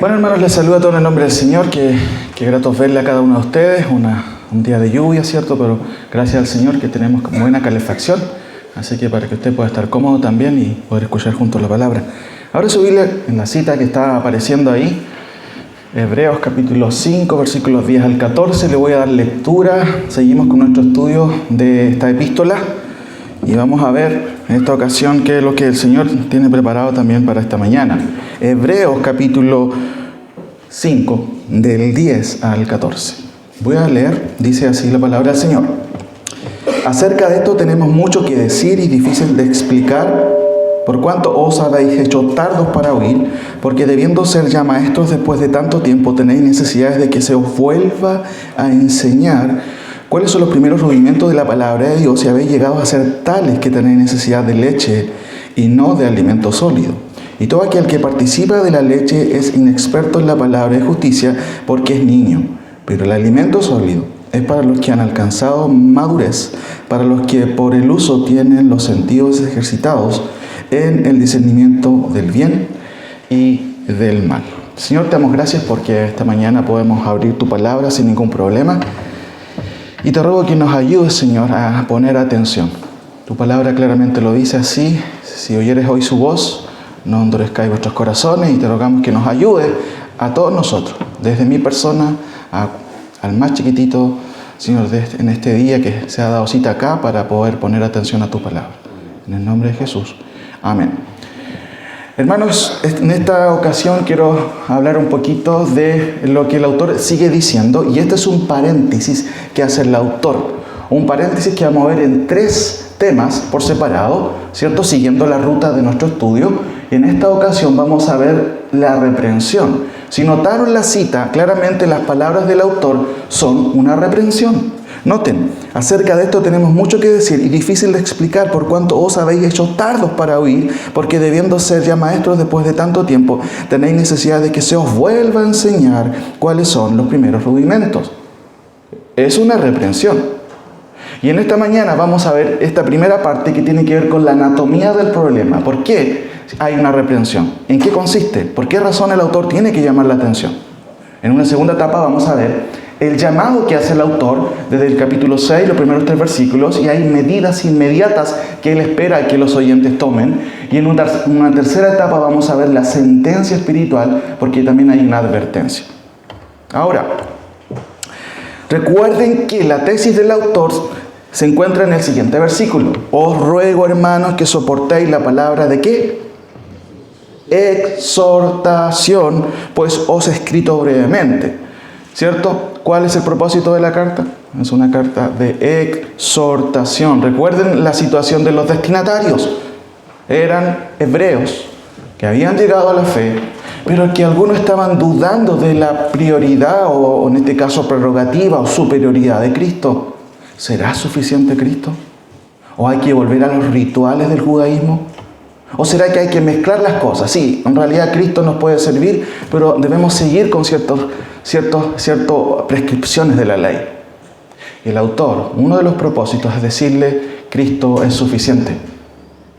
Bueno, hermanos, les saludo a todos en el nombre del Señor. Qué grato verle a cada uno de ustedes. Un día de lluvia, ¿cierto? Pero gracias al Señor que tenemos buena calefacción. Así que para que usted pueda estar cómodo también y poder escuchar juntos la palabra. Ahora su Biblia en la cita que está apareciendo ahí, Hebreos capítulo 5, versículos 10 al 14. Le voy a dar lectura. Seguimos con nuestro estudio de esta epístola. Y vamos a ver en esta ocasión qué es lo que el Señor tiene preparado también para esta mañana. Hebreos capítulo 5, del 10 al 14. Voy a leer, dice así la palabra del Señor. Acerca de esto tenemos mucho que decir y difícil de explicar, por cuanto os habéis hecho tardos para oír, porque debiendo ser ya maestros después de tanto tiempo, tenéis necesidades de que se os vuelva a enseñar cuáles son los primeros rudimentos de la palabra de Dios, y habéis llegado a ser tales que tenéis necesidad de leche y no de alimento sólido. Y todo aquel que participa de la leche es inexperto en la palabra de justicia, porque es niño. Pero el alimento sólido es para los que han alcanzado madurez, para los que por el uso tienen los sentidos ejercitados en el discernimiento del bien y del mal. Señor, te damos gracias porque esta mañana podemos abrir tu palabra sin ningún problema. Y te ruego que nos ayudes, Señor, a poner atención. Tu palabra claramente lo dice así. Si oyeres hoy su voz, no endurezcáis vuestros corazones, y te rogamos que nos ayude a todos nosotros, desde mi persona al más chiquitito, Señor, en este día que se ha dado cita acá para poder poner atención a tu palabra. En el nombre de Jesús. Amén. Hermanos, en esta ocasión quiero hablar un poquito de lo que el autor sigue diciendo, y este es un paréntesis que hace el autor. Un paréntesis que vamos a ver en 3 temas por separado, ¿cierto? Siguiendo la ruta de nuestro estudio. En esta ocasión vamos a ver la reprensión. Si notaron la cita, claramente las palabras del autor son una reprensión. Noten, acerca de esto tenemos mucho que decir y difícil de explicar, por cuanto os habéis hecho tardos para oír, porque debiendo ser ya maestros después de tanto tiempo, tenéis necesidad de que se os vuelva a enseñar cuáles son los primeros rudimentos. Es una reprensión. Y en esta mañana vamos a ver esta primera parte que tiene que ver con la anatomía del problema. ¿Por qué hay una reprensión? ¿En qué consiste? ¿Por qué razón el autor tiene que llamar la atención? En una segunda etapa vamos a ver el llamado que hace el autor desde el capítulo 6, los primeros 3 versículos, y hay medidas inmediatas que él espera que los oyentes tomen. Y en una tercera etapa vamos a ver la sentencia espiritual, porque también hay una advertencia. Ahora, recuerden que la tesis del autor se encuentra en el siguiente versículo. Os ruego, hermanos, que soportéis la palabra de ¿qué? Exhortación, pues os he escrito brevemente. ¿Cierto? ¿Cuál es el propósito de la carta? Es una carta de exhortación. Recuerden la situación de los destinatarios. Eran hebreos que habían llegado a la fe, pero que algunos estaban dudando de la prioridad o en este caso prerrogativa o superioridad de Cristo. ¿Será suficiente Cristo? ¿O hay que volver a los rituales del judaísmo? ¿O será que hay que mezclar las cosas? Sí, en realidad Cristo nos puede servir, pero debemos seguir con ciertas prescripciones de la ley. El autor, uno de los propósitos es decirle, Cristo es suficiente.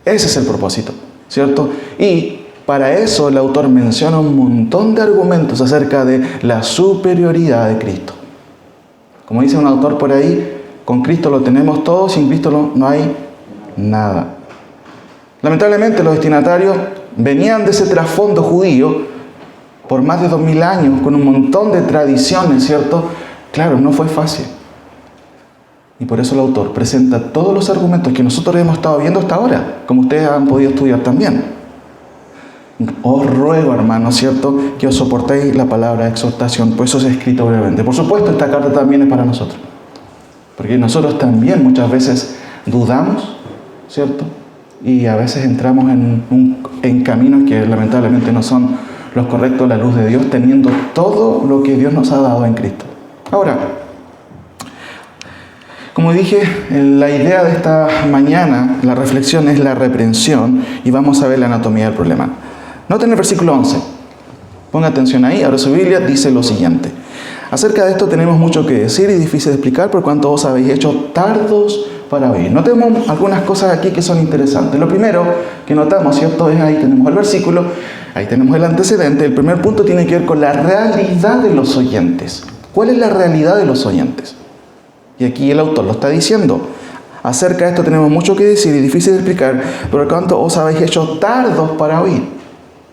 Ese es el propósito, ¿cierto? Y para eso el autor menciona un montón de argumentos acerca de la superioridad de Cristo. Como dice un autor por ahí, con Cristo lo tenemos todo, sin Cristo no hay nada. Lamentablemente los destinatarios venían de ese trasfondo judío por más de 2000 años, con un montón de tradiciones, ¿cierto? Claro, no fue fácil. Y por eso el autor presenta todos los argumentos que nosotros hemos estado viendo hasta ahora, como ustedes han podido estudiar también. Os ruego, hermanos, ¿cierto?, que os soportéis la palabra de exhortación, pues eso es escrito brevemente. Por supuesto, esta carta también es para nosotros, porque nosotros también muchas veces dudamos, ¿cierto? Y a veces entramos en caminos que lamentablemente no son los correctos a la luz de Dios, teniendo todo lo que Dios nos ha dado en Cristo. Ahora, como dije, la idea de esta mañana, la reflexión es la reprensión, y vamos a ver la anatomía del problema. Noten el versículo 11. Ponga atención ahí, ahora su Biblia dice lo siguiente. Acerca de esto tenemos mucho que decir y difícil de explicar por cuanto os habéis hecho tardos para oír. Notemos algunas cosas aquí que son interesantes. Lo primero que notamos, ¿cierto? Es ahí tenemos el versículo, ahí tenemos el antecedente. El primer punto tiene que ver con la realidad de los oyentes. ¿Cuál es la realidad de los oyentes? Y aquí el autor lo está diciendo. Acerca de esto tenemos mucho que decir y difícil de explicar, por cuanto os habéis hecho tardos para oír.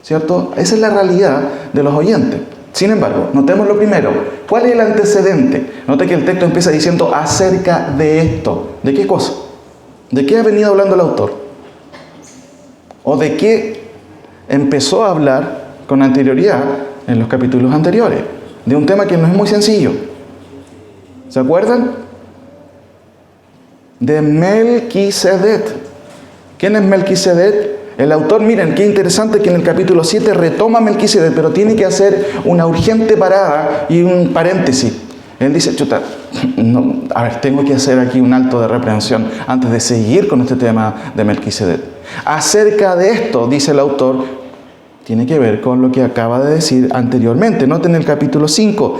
¿Cierto? Esa es la realidad de los oyentes. Sin embargo, notemos lo primero. ¿Cuál es el antecedente? Note que el texto empieza diciendo acerca de esto. ¿De qué cosa? ¿De qué ha venido hablando el autor? ¿O de qué empezó a hablar con anterioridad en los capítulos anteriores? De un tema que no es muy sencillo. ¿Se acuerdan? De Melquisedec. ¿Quién es Melquisedec? El autor, miren, qué interesante que en el capítulo 7 retoma a Melquisedec, pero tiene que hacer una urgente parada y un paréntesis. Él dice, chuta, no, a ver, tengo que hacer aquí un alto de reprensión antes de seguir con este tema de Melquisedec. Acerca de esto, dice el autor, tiene que ver con lo que acaba de decir anteriormente. Noten el capítulo 5.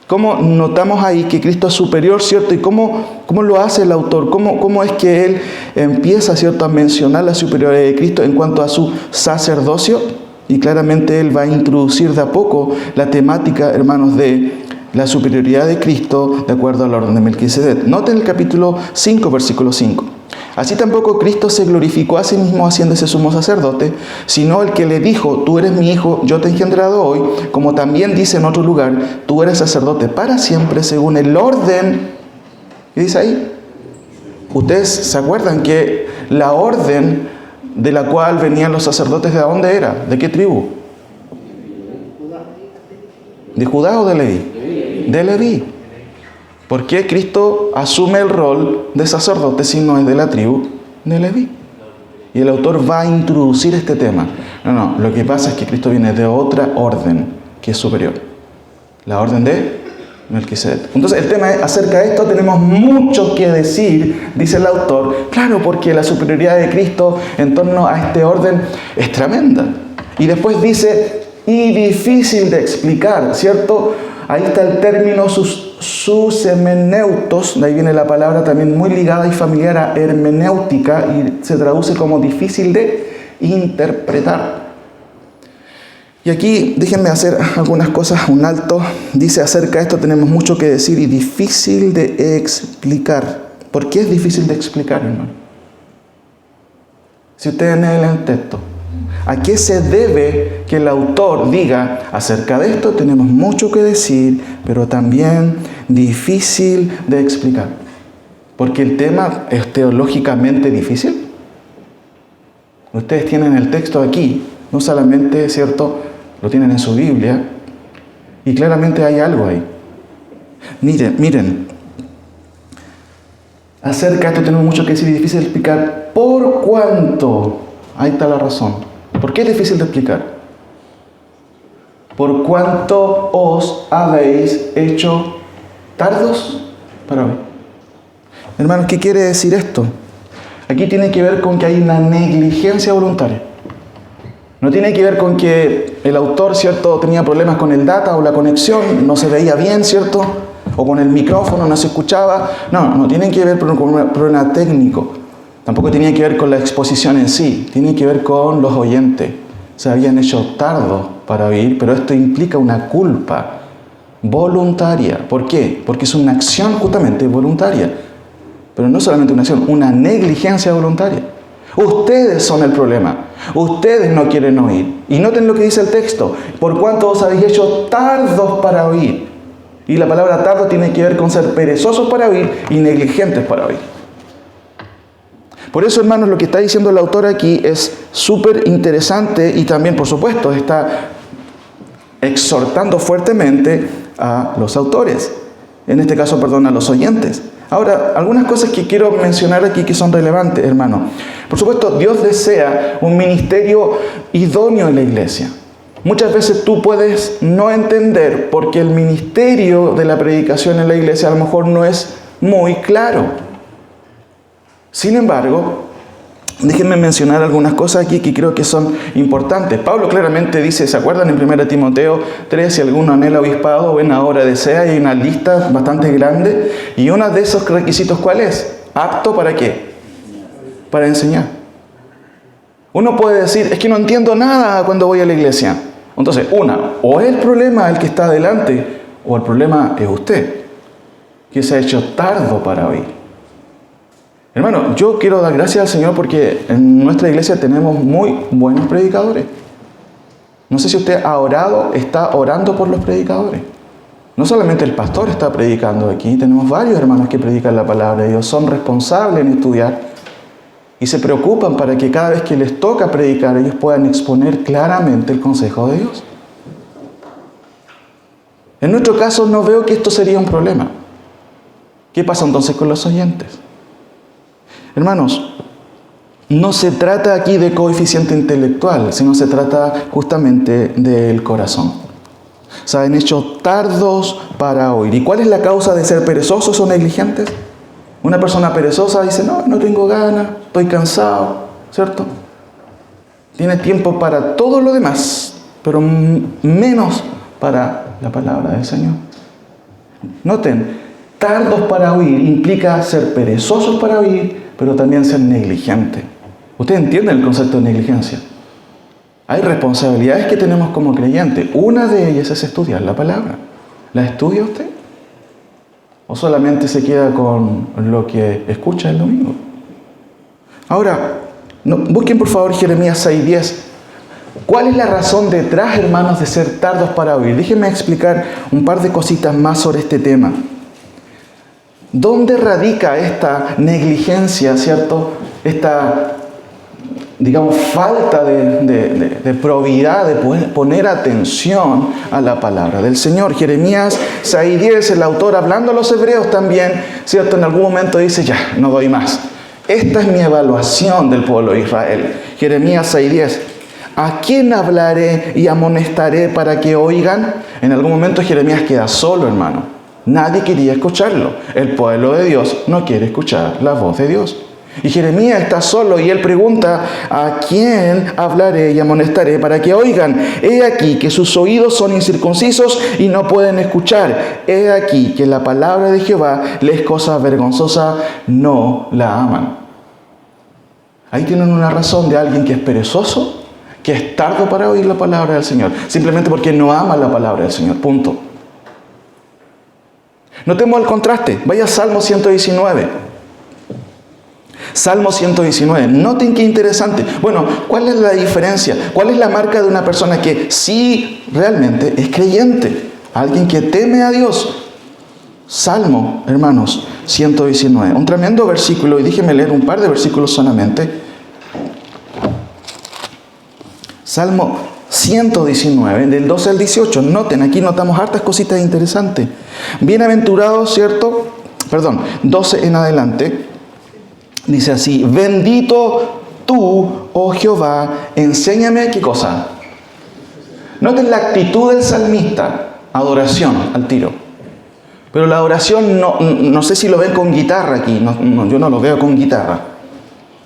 ¿Cómo notamos ahí que Cristo es superior, cierto? ¿Y cómo lo hace el autor? ¿Cómo es que él empieza, cierto, a mencionar la superioridad de Cristo en cuanto a su sacerdocio? Y claramente él va a introducir de a poco la temática, hermanos, de la superioridad de Cristo de acuerdo al orden de Melquisedec. Noten el capítulo 5, versículo 5. Así tampoco Cristo se glorificó a sí mismo haciéndose sumo sacerdote, sino el que le dijo, tú eres mi hijo, yo te he engendrado hoy, como también dice en otro lugar, tú eres sacerdote para siempre según el orden. ¿Qué dice ahí? Ustedes se acuerdan que la orden de la cual venían los sacerdotes, ¿de dónde era? ¿De qué tribu? ¿De Judá o de Leví? De Leví. ¿Por qué Cristo asume el rol de sacerdote si no es de la tribu de Leví? Y el autor va a introducir este tema. No, lo que pasa es que Cristo viene de otra orden que es superior. La orden de Melquisedec. Entonces el tema es, acerca de esto tenemos mucho que decir, dice el autor. Claro, porque la superioridad de Cristo en torno a este orden es tremenda. Y después dice, y difícil de explicar, ¿cierto? Ahí está el término sus hermeneutos, de ahí viene la palabra también muy ligada y familiar a hermenéutica y se traduce como difícil de interpretar. Y aquí déjenme hacer algunas cosas, un alto. Dice acerca de esto tenemos mucho que decir y difícil de explicar. ¿Por qué es difícil de explicar, hermano? Si ustedes leen el texto, ¿a qué se debe que el autor diga acerca de esto tenemos mucho que decir, pero también difícil de explicar? Porque el tema es teológicamente difícil. Ustedes tienen el texto aquí, no solamente, ¿cierto?, lo tienen en su Biblia, y claramente hay algo ahí. Miren, acerca de esto tenemos mucho que decir y difícil de explicar. ¿Por cuánto? Ahí está la razón. ¿Por qué es difícil de explicar? ¿Por cuánto os habéis hecho tardos para oír? Hermanos, ¿qué quiere decir esto? Aquí tiene que ver con que hay una negligencia voluntaria. No tiene que ver con que el autor, ¿cierto?, tenía problemas con el data o la conexión, no se veía bien, ¿cierto?, o con el micrófono no se escuchaba. No tiene que ver con un problema técnico. Tampoco tenía que ver con la exposición en sí, tiene que ver con los oyentes. Se habían hecho tardos para oír, pero esto implica una culpa voluntaria. ¿Por qué? Porque es una acción justamente voluntaria. Pero no solamente una acción, una negligencia voluntaria. Ustedes son el problema. Ustedes no quieren oír. Y noten lo que dice el texto. Por cuanto os habéis hecho tardos para oír. Y la palabra tardo tiene que ver con ser perezosos para oír y negligentes para oír. Por eso, hermanos, lo que está diciendo el autor aquí es súper interesante y también, por supuesto, está exhortando fuertemente a los autores. En este caso, a los oyentes. Ahora, algunas cosas que quiero mencionar aquí que son relevantes, hermano. Por supuesto, Dios desea un ministerio idóneo en la iglesia. Muchas veces tú puedes no entender porque el ministerio de la predicación en la iglesia a lo mejor no es muy claro. Sin embargo, déjenme mencionar algunas cosas aquí que creo que son importantes. Pablo claramente dice, ¿se acuerdan en 1 Timoteo 3? Si alguno anhela obispado, ven ahora desea, hay una lista bastante grande. Y uno de esos requisitos, ¿cuál es? ¿Apto para qué? Para enseñar. Uno puede decir, es que no entiendo nada cuando voy a la iglesia. Entonces, o es el problema el que está adelante, o el problema es usted, que se ha hecho tardo para oír. Hermano, yo quiero dar gracias al Señor porque en nuestra iglesia tenemos muy buenos predicadores. No sé si usted ha orado, está orando por los predicadores. No solamente el pastor está predicando aquí, tenemos varios hermanos que predican la palabra de Dios, son responsables en estudiar y se preocupan para que cada vez que les toca predicar, ellos puedan exponer claramente el consejo de Dios. En nuestro caso no veo que esto sería un problema. ¿Qué pasa entonces con los oyentes? Hermanos, no se trata aquí de coeficiente intelectual, sino se trata justamente del corazón. Se han hecho tardos para oír. ¿Y cuál es la causa de ser perezosos o negligentes? Una persona perezosa dice, no tengo ganas, estoy cansado, ¿cierto? Tiene tiempo para todo lo demás, pero menos para la palabra del Señor. Noten, tardos para oír implica ser perezosos para oír, pero también ser negligente. ¿Ustedes entienden el concepto de negligencia? Hay responsabilidades que tenemos como creyentes. Una de ellas es estudiar la palabra. ¿La estudia usted? ¿O solamente se queda con lo que escucha el domingo? Ahora, busquen por favor Jeremías 6:10. ¿Cuál es la razón detrás, hermanos, de ser tardos para oír? Déjenme explicar un par de cositas más sobre este tema. ¿Dónde radica esta negligencia, cierto? Esta, digamos, falta de probidad, de poner atención a la palabra del Señor. Jeremías 6:10, el autor hablando a los hebreos también, cierto, en algún momento dice, ya, no doy más. Esta es mi evaluación del pueblo de Israel. Jeremías 6:10. ¿A quién hablaré y amonestaré para que oigan? En algún momento Jeremías queda solo, hermano. Nadie quería escucharlo. El pueblo de Dios no quiere escuchar la voz de Dios. Y Jeremías está solo y él pregunta, ¿a quién hablaré y amonestaré para que oigan? He aquí que sus oídos son incircuncisos y no pueden escuchar. He aquí que la palabra de Jehová les es cosa vergonzosa, no la aman. Ahí tienen una razón de alguien que es perezoso, que es tardo para oír la palabra del Señor, simplemente porque no ama la palabra del Señor, punto. Notemos el contraste. Vaya a Salmo 119. Salmo 119. Noten qué interesante. Bueno, ¿cuál es la diferencia? ¿Cuál es la marca de una persona que sí realmente es creyente? Alguien que teme a Dios. Salmo, hermanos, 119. Un tremendo versículo. Y déjenme leer un par de versículos solamente. Salmo 119, del 12 al 18. Noten, aquí notamos hartas cositas interesantes. Bienaventurados, ¿cierto? 12 en adelante. Dice así, bendito tú, oh Jehová, enséñame, ¿qué cosa? Noten la actitud del salmista, adoración al tiro. Pero la adoración, no sé si lo ven con guitarra aquí, yo no lo veo con guitarra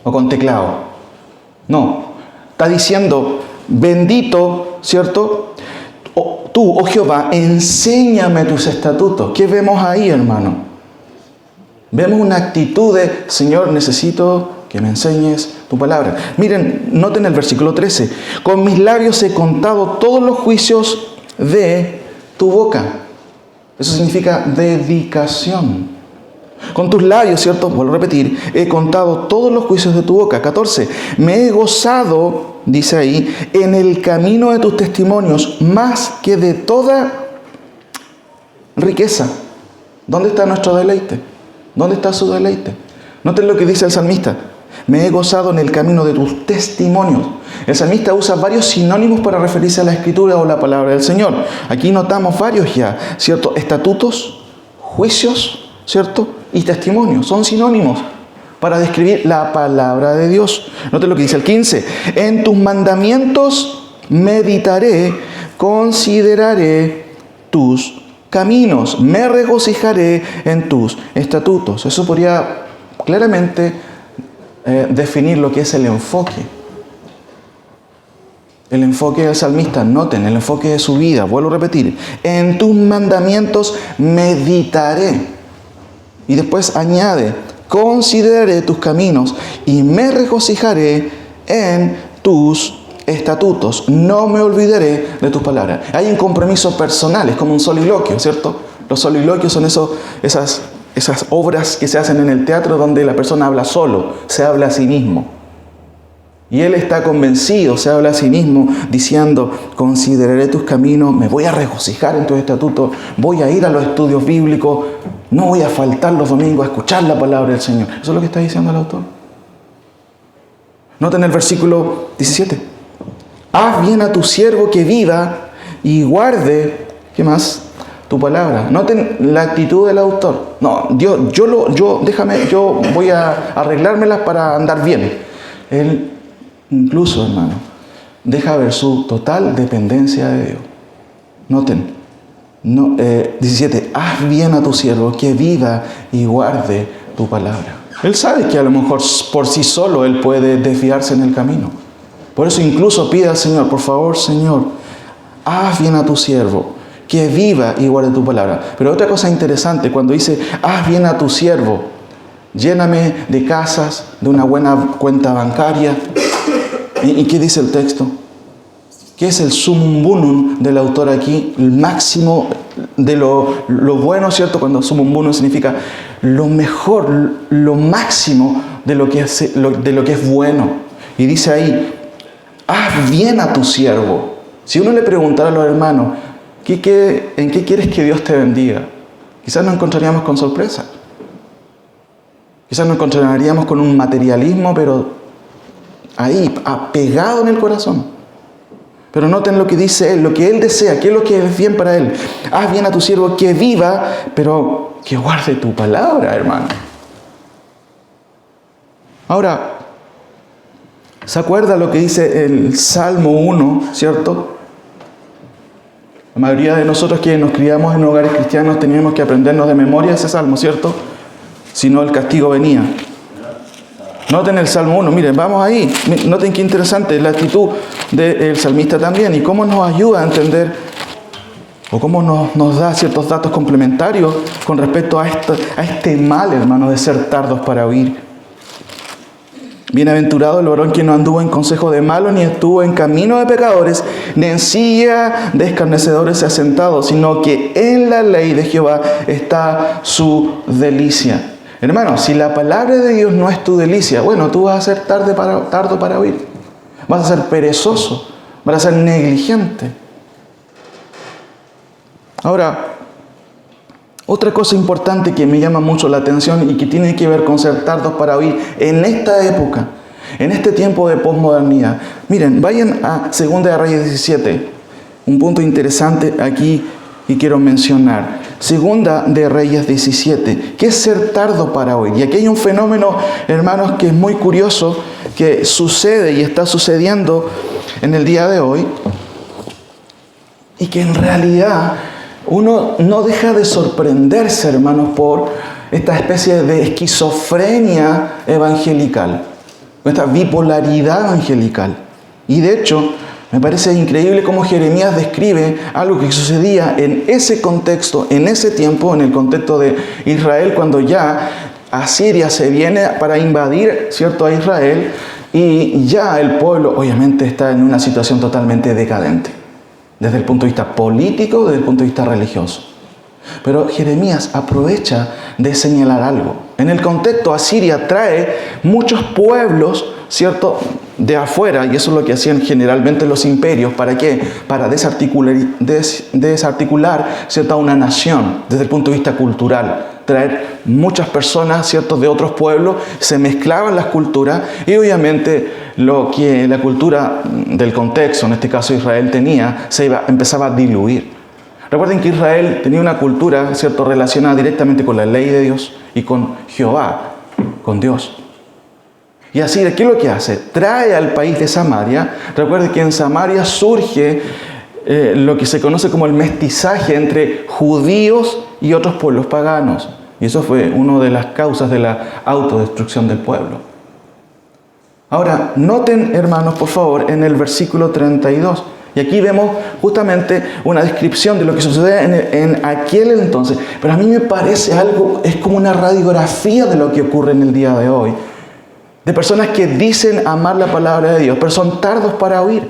o con teclado. No, está diciendo, bendito, ¿cierto? Tú, oh Jehová, enséñame tus estatutos. ¿Qué vemos ahí, hermano? Vemos una actitud de, Señor, necesito que me enseñes tu palabra. Miren, noten el versículo 13. Con mis labios he contado todos los juicios de tu boca. Eso significa dedicación. Con tus labios, ¿cierto? Vuelvo a repetir, he contado todos los juicios de tu boca. 14. Me he gozado, dice ahí, en el camino de tus testimonios, más que de toda riqueza. ¿Dónde está nuestro deleite? ¿Dónde está su deleite? Noten lo que dice el salmista. Me he gozado en el camino de tus testimonios. El salmista usa varios sinónimos para referirse a la escritura o la palabra del Señor. Aquí notamos varios ya, ¿cierto? Estatutos, juicios, ¿cierto? Y testimonios. Son sinónimos para describir la palabra de Dios. Noten lo que dice el 15. En tus mandamientos meditaré, consideraré tus caminos, me regocijaré en tus estatutos. Eso podría claramente definir lo que es el enfoque. El enfoque del salmista, noten, el enfoque de su vida, vuelvo a repetir, en tus mandamientos meditaré. Y después añade, consideraré tus caminos y me regocijaré en tus estatutos. No me olvidaré de tus palabras. Hay un compromiso personal, es como un soliloquio, ¿cierto? Los soliloquios son esas obras que se hacen en el teatro donde la persona habla solo, se habla a sí mismo. Y él está convencido, se habla a sí mismo, diciendo, consideraré tus caminos, me voy a regocijar en tus estatutos, voy a ir a los estudios bíblicos, no voy a faltar los domingos a escuchar la palabra del Señor. Eso es lo que está diciendo el autor. Noten el versículo 17. Haz bien a tu siervo que viva y guarde, ¿qué más? Tu palabra. Noten la actitud del autor. No, yo voy a arreglármelas para andar bien. Él incluso, hermano, deja ver su total dependencia de Dios. Noten, 17, haz bien a tu siervo que viva y guarde tu palabra. Él sabe que a lo mejor por sí solo él puede desviarse en el camino. Por eso incluso pide al Señor, por favor, Señor, haz bien a tu siervo que viva y guarde tu palabra. Pero otra cosa interesante, cuando dice, haz bien a tu siervo, lléname de casas, de una buena cuenta bancaria. ¿Y qué dice el texto? ¿Qué es el sumum bonum del autor aquí? El máximo de lo bueno, ¿cierto? Cuando sumum bonum significa lo mejor, lo máximo de lo que es bueno. Y dice ahí, haz bien a tu siervo. Si uno le preguntara a los hermanos, ¿en qué quieres que Dios te bendiga? Quizás nos encontraríamos con sorpresa. Quizás nos encontraríamos con un materialismo, pero ahí, apegado en el corazón. Pero noten lo que dice él, lo que él desea, qué es lo que es bien para él. Haz bien a tu siervo que viva, pero que guarde tu palabra, hermano. Ahora, ¿se acuerda lo que dice el Salmo 1, cierto? La mayoría de nosotros que nos criamos en hogares cristianos teníamos que aprendernos de memoria ese salmo, ¿cierto? Si no, el castigo venía. Noten el Salmo 1, miren, vamos ahí. Noten qué interesante la actitud del salmista también y cómo nos ayuda a entender o cómo nos da ciertos datos complementarios con respecto a este mal, hermano, de ser tardos para oír. Bienaventurado el varón que no anduvo en consejo de malos, ni estuvo en camino de pecadores, ni en silla de escarnecedores se ha sentado, sino que en la ley de Jehová está su delicia. Hermano, si la palabra de Dios no es tu delicia, bueno, tú vas a ser tardo para oír. Vas a ser perezoso, vas a ser negligente. Ahora, otra cosa importante que me llama mucho la atención y que tiene que ver con ser tardos para oír en esta época, en este tiempo de posmodernidad. Miren, vayan a 2 de Reyes 17, un punto interesante aquí y quiero mencionar. 2 de Reyes 17. ¿Qué es ser tardo para oír? Y aquí hay un fenómeno, hermanos, que es muy curioso, que sucede y está sucediendo en el día de hoy, y que en realidad uno no deja de sorprenderse, hermanos, por esta especie de esquizofrenia evangelical, esta bipolaridad evangelical. Y de hecho, me parece increíble cómo Jeremías describe algo que sucedía en ese contexto, en ese tiempo, en el contexto de Israel, cuando ya Asiria se viene para invadir, ¿cierto?, a Israel, y ya el pueblo obviamente está en una situación totalmente decadente, desde el punto de vista político, desde el punto de vista religioso. Pero Jeremías aprovecha de señalar algo. En el contexto, Asiria trae muchos pueblos, ¿cierto?, de afuera, y eso es lo que hacían generalmente los imperios. ¿Para qué? Para desarticular, ¿cierto?, a una nación desde el punto de vista cultural. Traer muchas personas, ¿cierto?, de otros pueblos, se mezclaban las culturas y obviamente lo que la cultura del contexto, en este caso Israel, tenía, empezaba a diluir. Recuerden que Israel tenía una cultura, ¿cierto?, relacionada directamente con la ley de Dios y con Jehová, con Dios. Y así, ¿qué es lo que hace? Trae al país de Samaria. Recuerden que en Samaria surge lo que se conoce como el mestizaje entre judíos y otros pueblos paganos. Y eso fue una de las causas de la autodestrucción del pueblo. Ahora, noten, hermanos, por favor, en el versículo 32. Y aquí vemos justamente una descripción de lo que sucede en aquel entonces. Pero a mí me parece algo, es como una radiografía de lo que ocurre en el día de hoy. De personas que dicen amar la palabra de Dios, pero son tardos para oír.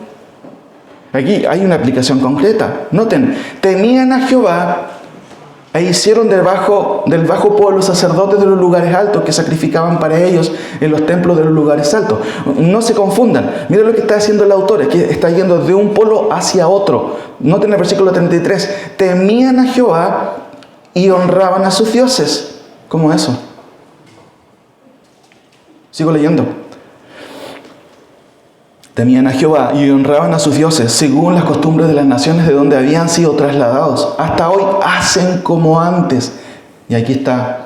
Aquí hay una aplicación concreta. Noten, temían a Jehová e hicieron del bajo pueblo sacerdotes de los lugares altos que sacrificaban para ellos en los templos de los lugares altos. No se confundan. Miren lo que está haciendo el autor, es que está yendo de un polo hacia otro. Noten el versículo 33. Temían a Jehová y honraban a sus dioses. ¿Cómo eso? Sigo leyendo. Temían a Jehová y honraban a sus dioses según las costumbres de las naciones de donde habían sido trasladados. Hasta hoy hacen como antes. Y aquí está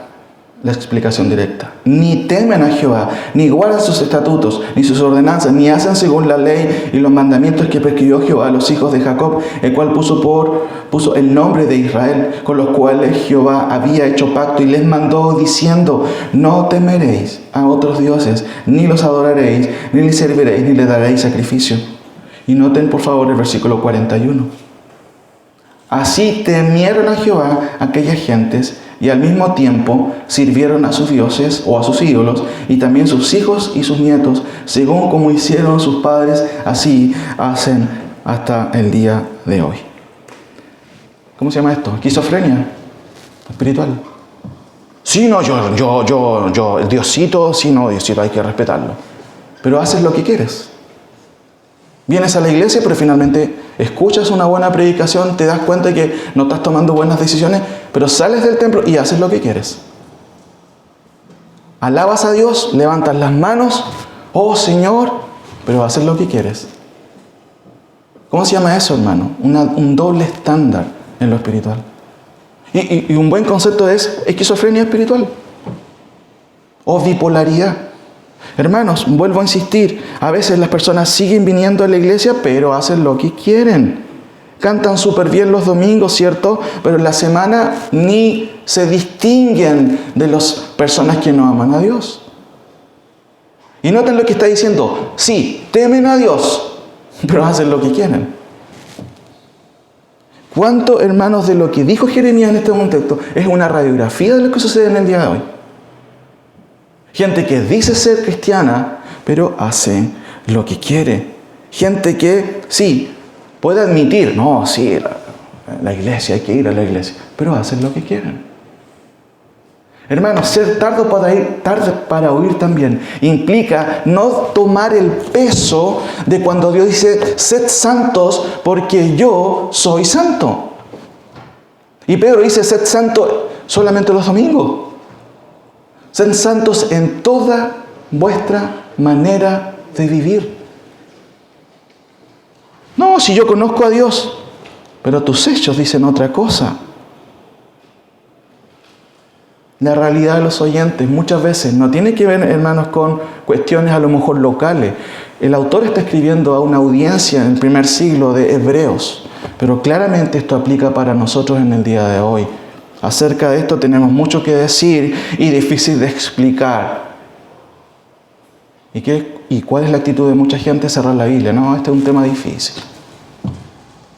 la explicación directa. Ni temen a Jehová, ni guardan sus estatutos, ni sus ordenanzas, ni hacen según la ley y los mandamientos que prescribió Jehová a los hijos de Jacob, el cual puso el nombre de Israel, con los cuales Jehová había hecho pacto y les mandó diciendo: no temeréis a otros dioses, ni los adoraréis, ni les serviréis, ni les daréis sacrificio. Y noten por favor el versículo 41. Así temieron a Jehová aquellas gentes, y al mismo tiempo sirvieron a sus dioses o a sus ídolos, y también sus hijos y sus nietos, según como hicieron sus padres, así hacen hasta el día de hoy. ¿Cómo se llama esto? Esquizofrenia espiritual. Sí, no, yo, el Diosito, sí, no, Diosito, hay que respetarlo. Pero haces lo que quieres. Vienes a la iglesia, pero finalmente escuchas una buena predicación, te das cuenta de que no estás tomando buenas decisiones, pero sales del templo y haces lo que quieres. Alabas a Dios, levantas las manos, oh Señor, pero haces lo que quieres. ¿Cómo se llama eso, hermano? Un doble estándar en lo espiritual. Y un buen concepto es esquizofrenia espiritual o bipolaridad. Hermanos, vuelvo a insistir, a veces las personas siguen viniendo a la iglesia, pero hacen lo que quieren. Cantan súper bien los domingos, ¿cierto? Pero en la semana ni se distinguen de las personas que no aman a Dios. Y noten lo que está diciendo. Sí, temen a Dios, pero hacen lo que quieren. ¿Cuánto, hermanos, de lo que dijo Jeremías en este contexto es una radiografía de lo que sucede en el día de hoy? Gente que dice ser cristiana, pero hace lo que quiere. Gente que, sí, puede admitir, no, sí, la iglesia, hay que ir a la iglesia, pero hacen lo que quieren. Hermanos, ser tarde para oír también implica no tomar el peso de cuando Dios dice: sed santos porque yo soy santo. Y Pedro dice: sed santo solamente los domingos. Sed santos en toda vuestra manera de vivir. No, si yo conozco a Dios, pero tus hechos dicen otra cosa. La realidad de los oyentes muchas veces no tiene que ver, hermanos, con cuestiones a lo mejor locales. El autor está escribiendo a una audiencia en el primer siglo de hebreos, pero claramente esto aplica para nosotros en el día de hoy. Acerca de esto tenemos mucho que decir y difícil de explicar. ¿Y cuál es la actitud de mucha gente? Cerrar la Biblia. No, este es un tema difícil.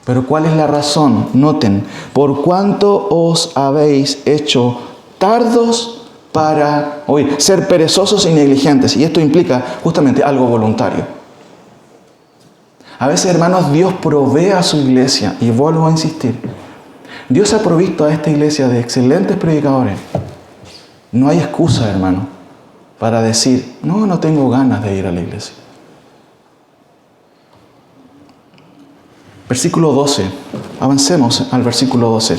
Pero ¿cuál es la razón? Noten, por cuánto os habéis hecho tardos para oír, ser perezosos y negligentes. Y esto implica justamente algo voluntario. A veces, hermanos, Dios provee a su iglesia, y vuelvo a insistir, Dios ha provisto a esta iglesia de excelentes predicadores. No hay excusa, hermano, para decir: no tengo ganas de ir a la iglesia. Versículo 12. Avancemos al versículo 12.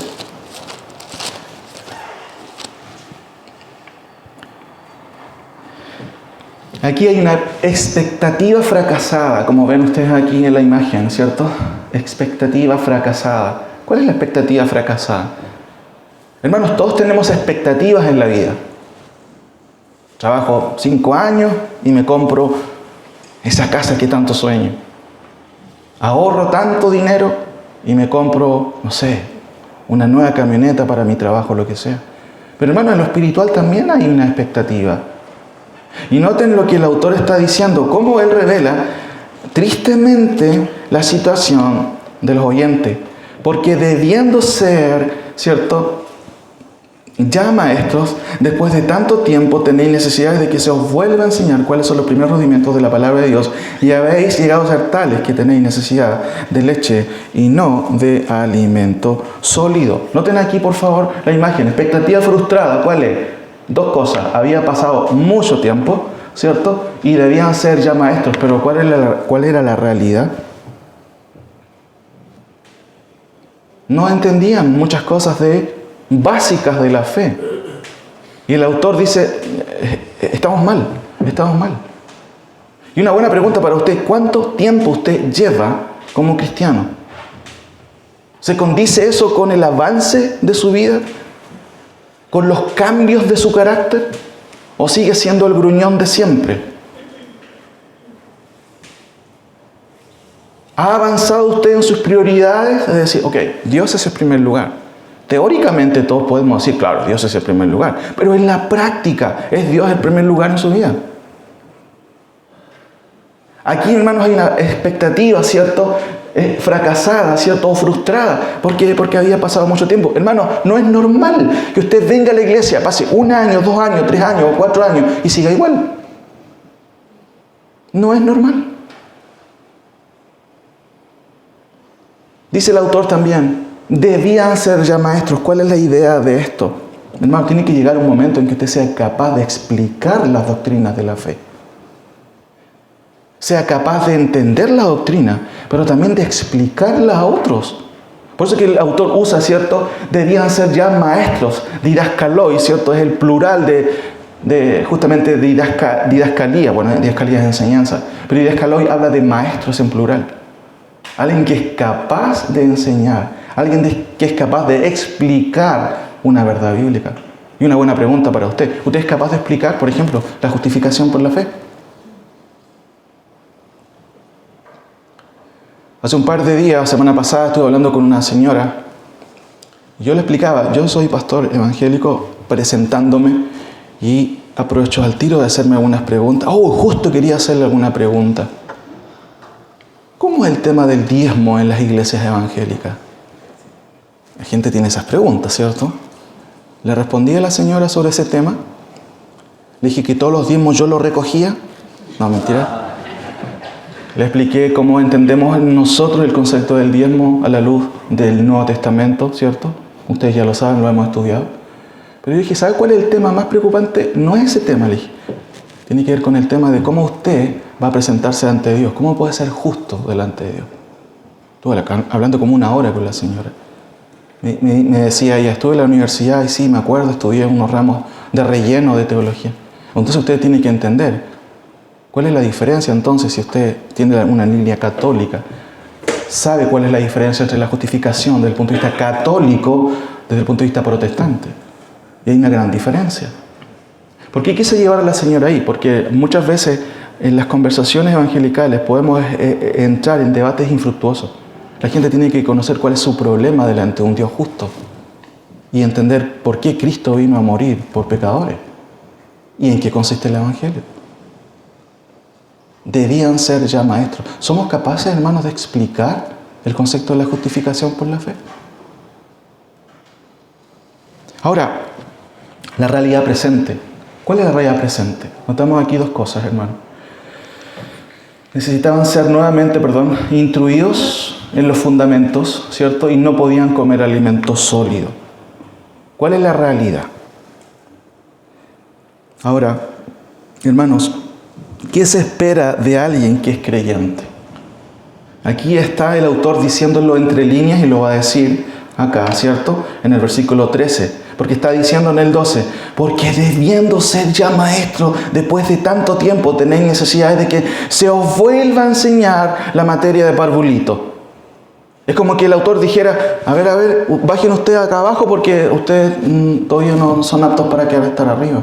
Aquí hay una expectativa fracasada, como ven ustedes aquí en la imagen, ¿cierto? Expectativa fracasada. ¿Cuál es la expectativa fracasada? Hermanos, todos tenemos expectativas en la vida. Trabajo 5 años y me compro esa casa que tanto sueño. Ahorro tanto dinero y me compro, no sé, una nueva camioneta para mi trabajo, lo que sea. Pero hermanos, en lo espiritual también hay una expectativa. Y noten lo que el autor está diciendo, cómo él revela tristemente la situación de los oyentes. Porque debiendo ser, ¿cierto?, ya maestros, después de tanto tiempo tenéis necesidad de que se os vuelva a enseñar cuáles son los primeros rudimentos de la palabra de Dios, y habéis llegado a ser tales que tenéis necesidad de leche y no de alimento sólido. Noten aquí, por favor, la imagen. Expectativa frustrada, ¿cuál es? Dos cosas. Había pasado mucho tiempo, ¿cierto? Y debían ser ya maestros, pero ¿cuál era la realidad? No entendían muchas cosas básicas de la fe. Y el autor dice, estamos mal. Y una buena pregunta para usted, ¿cuánto tiempo usted lleva como cristiano? ¿Se condice eso con el avance de su vida? ¿Con los cambios de su carácter? ¿O sigue siendo el gruñón de siempre? ¿Ha avanzado usted en sus prioridades? Es decir, ok, Dios es el primer lugar. Teóricamente todos podemos decir, claro, Dios es el primer lugar. Pero en la práctica, ¿es Dios el primer lugar en su vida? Aquí, hermanos, hay una expectativa, ¿cierto?, fracasada, ¿cierto?, o frustrada, porque había pasado mucho tiempo. Hermano, no es normal que usted venga a la iglesia, pase 1 año, 2 años, 3 años o 4 años y siga igual. No es normal. Dice el autor también, debían ser ya maestros. ¿Cuál es la idea de esto? Hermano, tiene que llegar un momento en que usted sea capaz de explicar las doctrinas de la fe. Sea capaz de entender la doctrina, pero también de explicarla a otros. Por eso que el autor usa, ¿cierto?, debían ser ya maestros, didaskaloi, ¿cierto?, es el plural de justamente didascalía. Bueno, didascalía es enseñanza, pero didaskaloi habla de maestros en plural. Alguien que es capaz de enseñar, alguien que es capaz de explicar una verdad bíblica. Y una buena pregunta para usted, ¿usted es capaz de explicar, por ejemplo, la justificación por la fe? Hace un par de días, semana pasada, estuve hablando con una señora. Yo le explicaba, yo soy pastor evangélico, presentándome, y aprovecho al tiro de hacerme algunas preguntas. Justo quería hacerle alguna pregunta. ¿Cómo es el tema del diezmo en las iglesias evangélicas? La gente tiene esas preguntas, ¿cierto? Le respondí a la señora sobre ese tema. Le dije que todos los diezmos yo los recogía. No, mentira. Le expliqué cómo entendemos nosotros el concepto del diezmo a la luz del Nuevo Testamento, ¿cierto? Ustedes ya lo saben, lo hemos estudiado. Pero yo dije, ¿sabe cuál es el tema más preocupante? No es ese tema, le dije. Tiene que ver con el tema de cómo usted va a presentarse ante Dios. ¿Cómo puede ser justo delante de Dios? Estuve hablando como 1 hora con la señora. Me decía ella, estuve en la universidad y sí, me acuerdo, estudié unos ramos de relleno de teología. Entonces usted tiene que entender cuál es la diferencia entonces si usted tiene una línea católica. Sabe cuál es la diferencia entre la justificación desde el punto de vista católico desde el punto de vista protestante. Y hay una gran diferencia. ¿Por qué quise llevar a la señora ahí? Porque muchas veces en las conversaciones evangelicales podemos entrar en debates infructuosos. La gente tiene que conocer cuál es su problema delante de un Dios justo y entender por qué Cristo vino a morir por pecadores y en qué consiste el evangelio. Debían ser ya maestros. ¿Somos capaces, hermanos, de explicar el concepto de la justificación por la fe? Ahora, la realidad presente. ¿Cuál es la realidad presente? Notamos aquí 2 cosas, hermano. Necesitaban ser nuevamente, instruidos en los fundamentos, ¿cierto? Y no podían comer alimento sólido. ¿Cuál es la realidad? Ahora, hermanos, ¿qué se espera de alguien que es creyente? Aquí está el autor diciéndolo entre líneas y lo va a decir acá, ¿cierto? En el versículo 13. Porque está diciendo en el 12, porque debiendo ser ya maestro, después de tanto tiempo tenéis necesidad de que se os vuelva a enseñar la materia de parvulito. Es como que el autor dijera, a ver, bajen ustedes acá abajo porque ustedes todavía no son aptos para estar arriba.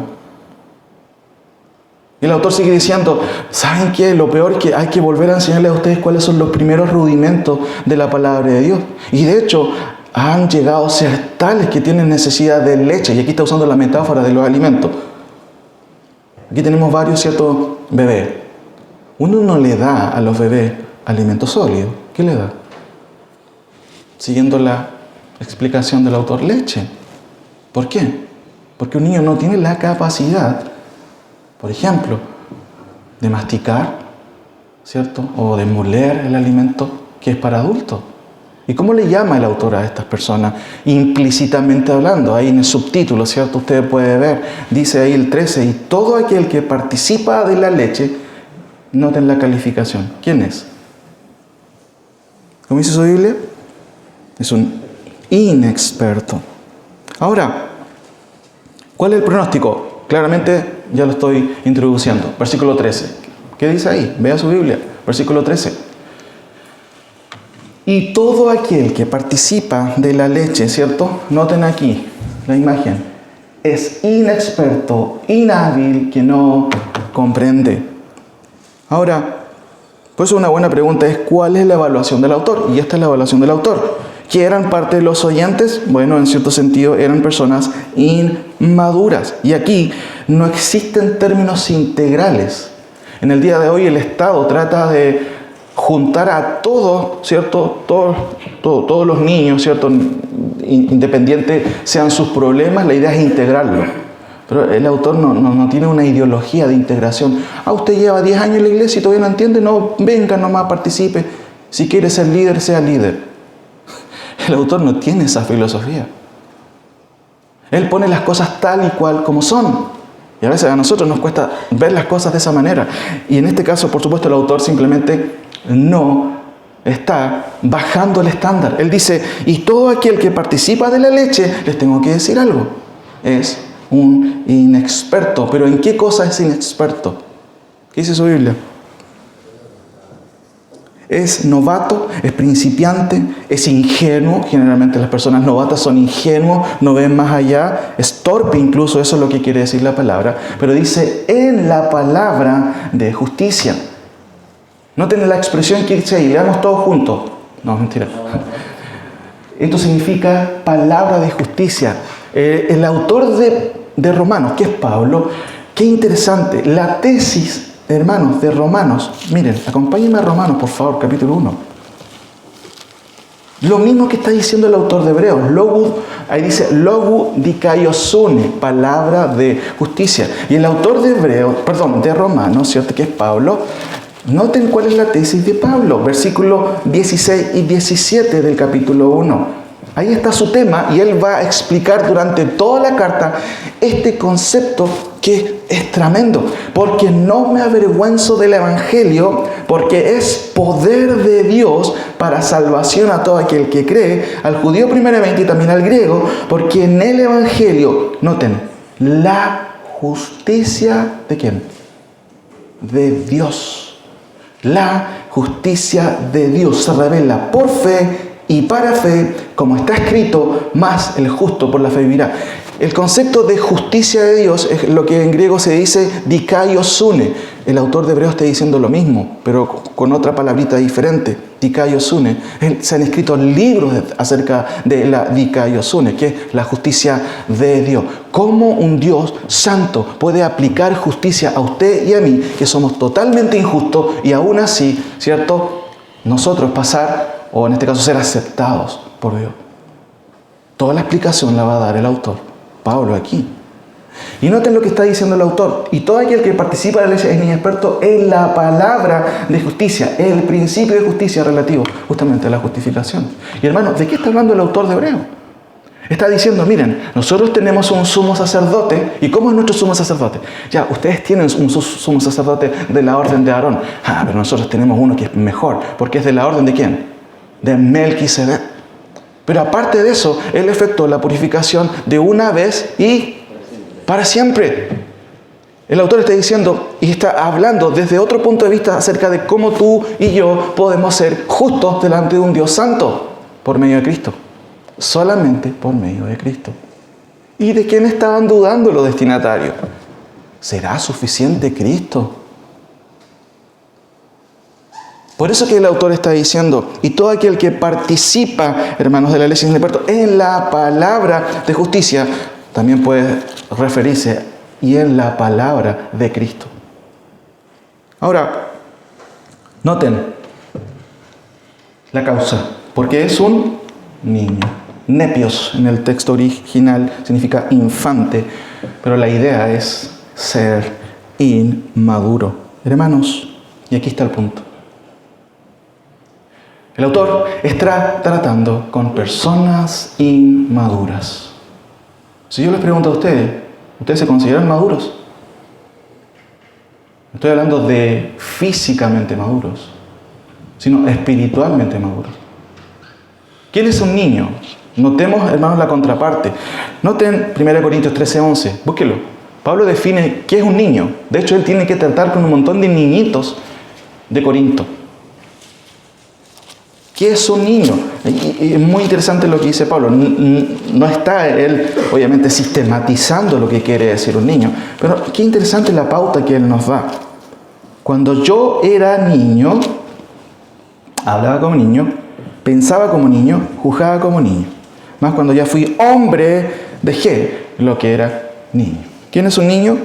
Y el autor sigue diciendo, ¿saben qué? Lo peor es que hay que volver a enseñarles a ustedes cuáles son los primeros rudimentos de la palabra de Dios. Y de hecho, han llegado a ser tales que tienen necesidad de leche. Y aquí está usando la metáfora de los alimentos. Aquí tenemos varios, ¿cierto?, bebés. Uno no le da a los bebés alimento sólido. ¿Qué le da? Siguiendo la explicación del autor, leche. ¿Por qué? Porque un niño no tiene la capacidad, por ejemplo, de masticar, ¿cierto?, o de moler el alimento que es para adultos. ¿Y cómo le llama el autor a estas personas? Implícitamente hablando, ahí en el subtítulo, ¿cierto?, usted puede ver, dice ahí el 13, y todo aquel que participa de la leche, noten la calificación. ¿Quién es? ¿Cómo dice su Biblia? Es un inexperto. Ahora, ¿cuál es el pronóstico? Claramente ya lo estoy introduciendo. Versículo 13. ¿Qué dice ahí? Vea su Biblia. Versículo 13. Y todo aquel que participa de la leche, ¿cierto? Noten aquí la imagen. Es inexperto, inhábil, que no comprende. Ahora, pues una buena pregunta es, ¿cuál es la evaluación del autor? Y esta es la evaluación del autor. ¿Que eran parte de los oyentes? Bueno, en cierto sentido eran personas inmaduras. Y aquí no existen términos integrales. En el día de hoy el Estado trata de juntar a todos, ¿cierto? Todos los niños, ¿cierto?, independiente sean sus problemas, la idea es integrarlo. Pero el autor no tiene una ideología de integración. Usted lleva 10 años en la iglesia y todavía no entiende, no, venga nomás, participe. Si quiere ser líder, sea líder. El autor no tiene esa filosofía. Él pone las cosas tal y cual como son. Y a veces a nosotros nos cuesta ver las cosas de esa manera. Y en este caso, por supuesto, el autor simplemente no está bajando el estándar. Él dice, y todo aquel que participa de la leche, les tengo que decir algo, es un inexperto. ¿Pero en qué cosa es inexperto? ¿Qué dice su Biblia? Es novato, es principiante, es ingenuo. Generalmente las personas novatas son ingenuos, no ven más allá, es torpe incluso, eso es lo que quiere decir la palabra. Pero dice, en la palabra de justicia. Noten la expresión que dice ahí, leamos todos juntos. No, mentira. Esto significa palabra de justicia. El autor de Romanos, que es Pablo, qué interesante, la tesis, hermanos, de Romanos. Miren, acompáñenme a Romanos, por favor, capítulo 1. Lo mismo que está diciendo el autor de Hebreos. Ahí dice, logu dikaiosune, palabra de justicia. Y el autor de Romanos, ¿cierto?, que es Pablo. Noten cuál es la tesis de Pablo. Versículos 16 y 17 del capítulo 1. Ahí está su tema y él va a explicar durante toda la carta este concepto que es tremendo. Porque no me avergüenzo del Evangelio, porque es poder de Dios para salvación a todo aquel que cree, al judío primeramente y también al griego, porque en el Evangelio, noten, la justicia ¿de quién? De Dios. La justicia de Dios se revela por fe y para fe, como está escrito, más el justo por la fe vivirá. El concepto de justicia de Dios es lo que en griego se dice dikaiosune. El autor de Hebreos está diciendo lo mismo, pero con otra palabrita diferente, dikaiosune. Se han escrito libros acerca de la dikaiosune, que es la justicia de Dios. ¿Cómo un Dios santo puede aplicar justicia a usted y a mí, que somos totalmente injustos, y aún así, ¿cierto?, nosotros pasar, o en este caso ser aceptados por Dios? Toda la explicación la va a dar el autor, Pablo, aquí. Y noten lo que está diciendo el autor. Y todo aquel que participa de la iglesia es inexperto en la palabra de justicia, el principio de justicia relativo justamente a la justificación. Y hermanos, ¿de qué está hablando el autor de Hebreos? Está diciendo, miren, nosotros tenemos un sumo sacerdote. ¿Y cómo es nuestro sumo sacerdote? Ya, ustedes tienen un sumo sacerdote de la orden de Aarón. Pero nosotros tenemos uno que es mejor, porque es de la orden de ¿quién? De Melquisedec. Pero aparte de eso, él efectuó la purificación de una vez y para siempre. El autor está diciendo y está hablando desde otro punto de vista acerca de cómo tú y yo podemos ser justos delante de un Dios santo por medio de Cristo. Solamente por medio de Cristo. ¿Y de quién estaban dudando los destinatarios? ¿Será suficiente Cristo? Por eso que el autor está diciendo, y todo aquel que participa, hermanos de la iglesia en la palabra de justicia, también puede referirse y en la palabra de Cristo. Ahora, noten la causa, porque es un niño. Nepios en el texto original significa infante, pero la idea es ser inmaduro. Hermanos, y aquí está el punto. El autor está tratando con personas inmaduras. Si yo les pregunto a ustedes, ¿ustedes se consideran maduros? No estoy hablando de físicamente maduros, sino espiritualmente maduros. ¿Quién es un niño? Notemos, hermanos, la contraparte. Noten 1 Corintios 13:11. Búsquelo. Pablo define qué es un niño. De hecho, él tiene que tratar con un montón de niñitos de Corinto. ¿Qué es un niño? Y es muy interesante lo que dice Pablo. No está él, obviamente, sistematizando lo que quiere decir un niño. Pero qué interesante la pauta que él nos da. Cuando yo era niño, hablaba como niño, pensaba como niño, juzgaba como niño. Más cuando ya fui hombre, dejé lo que era niño. ¿Quién es un niño?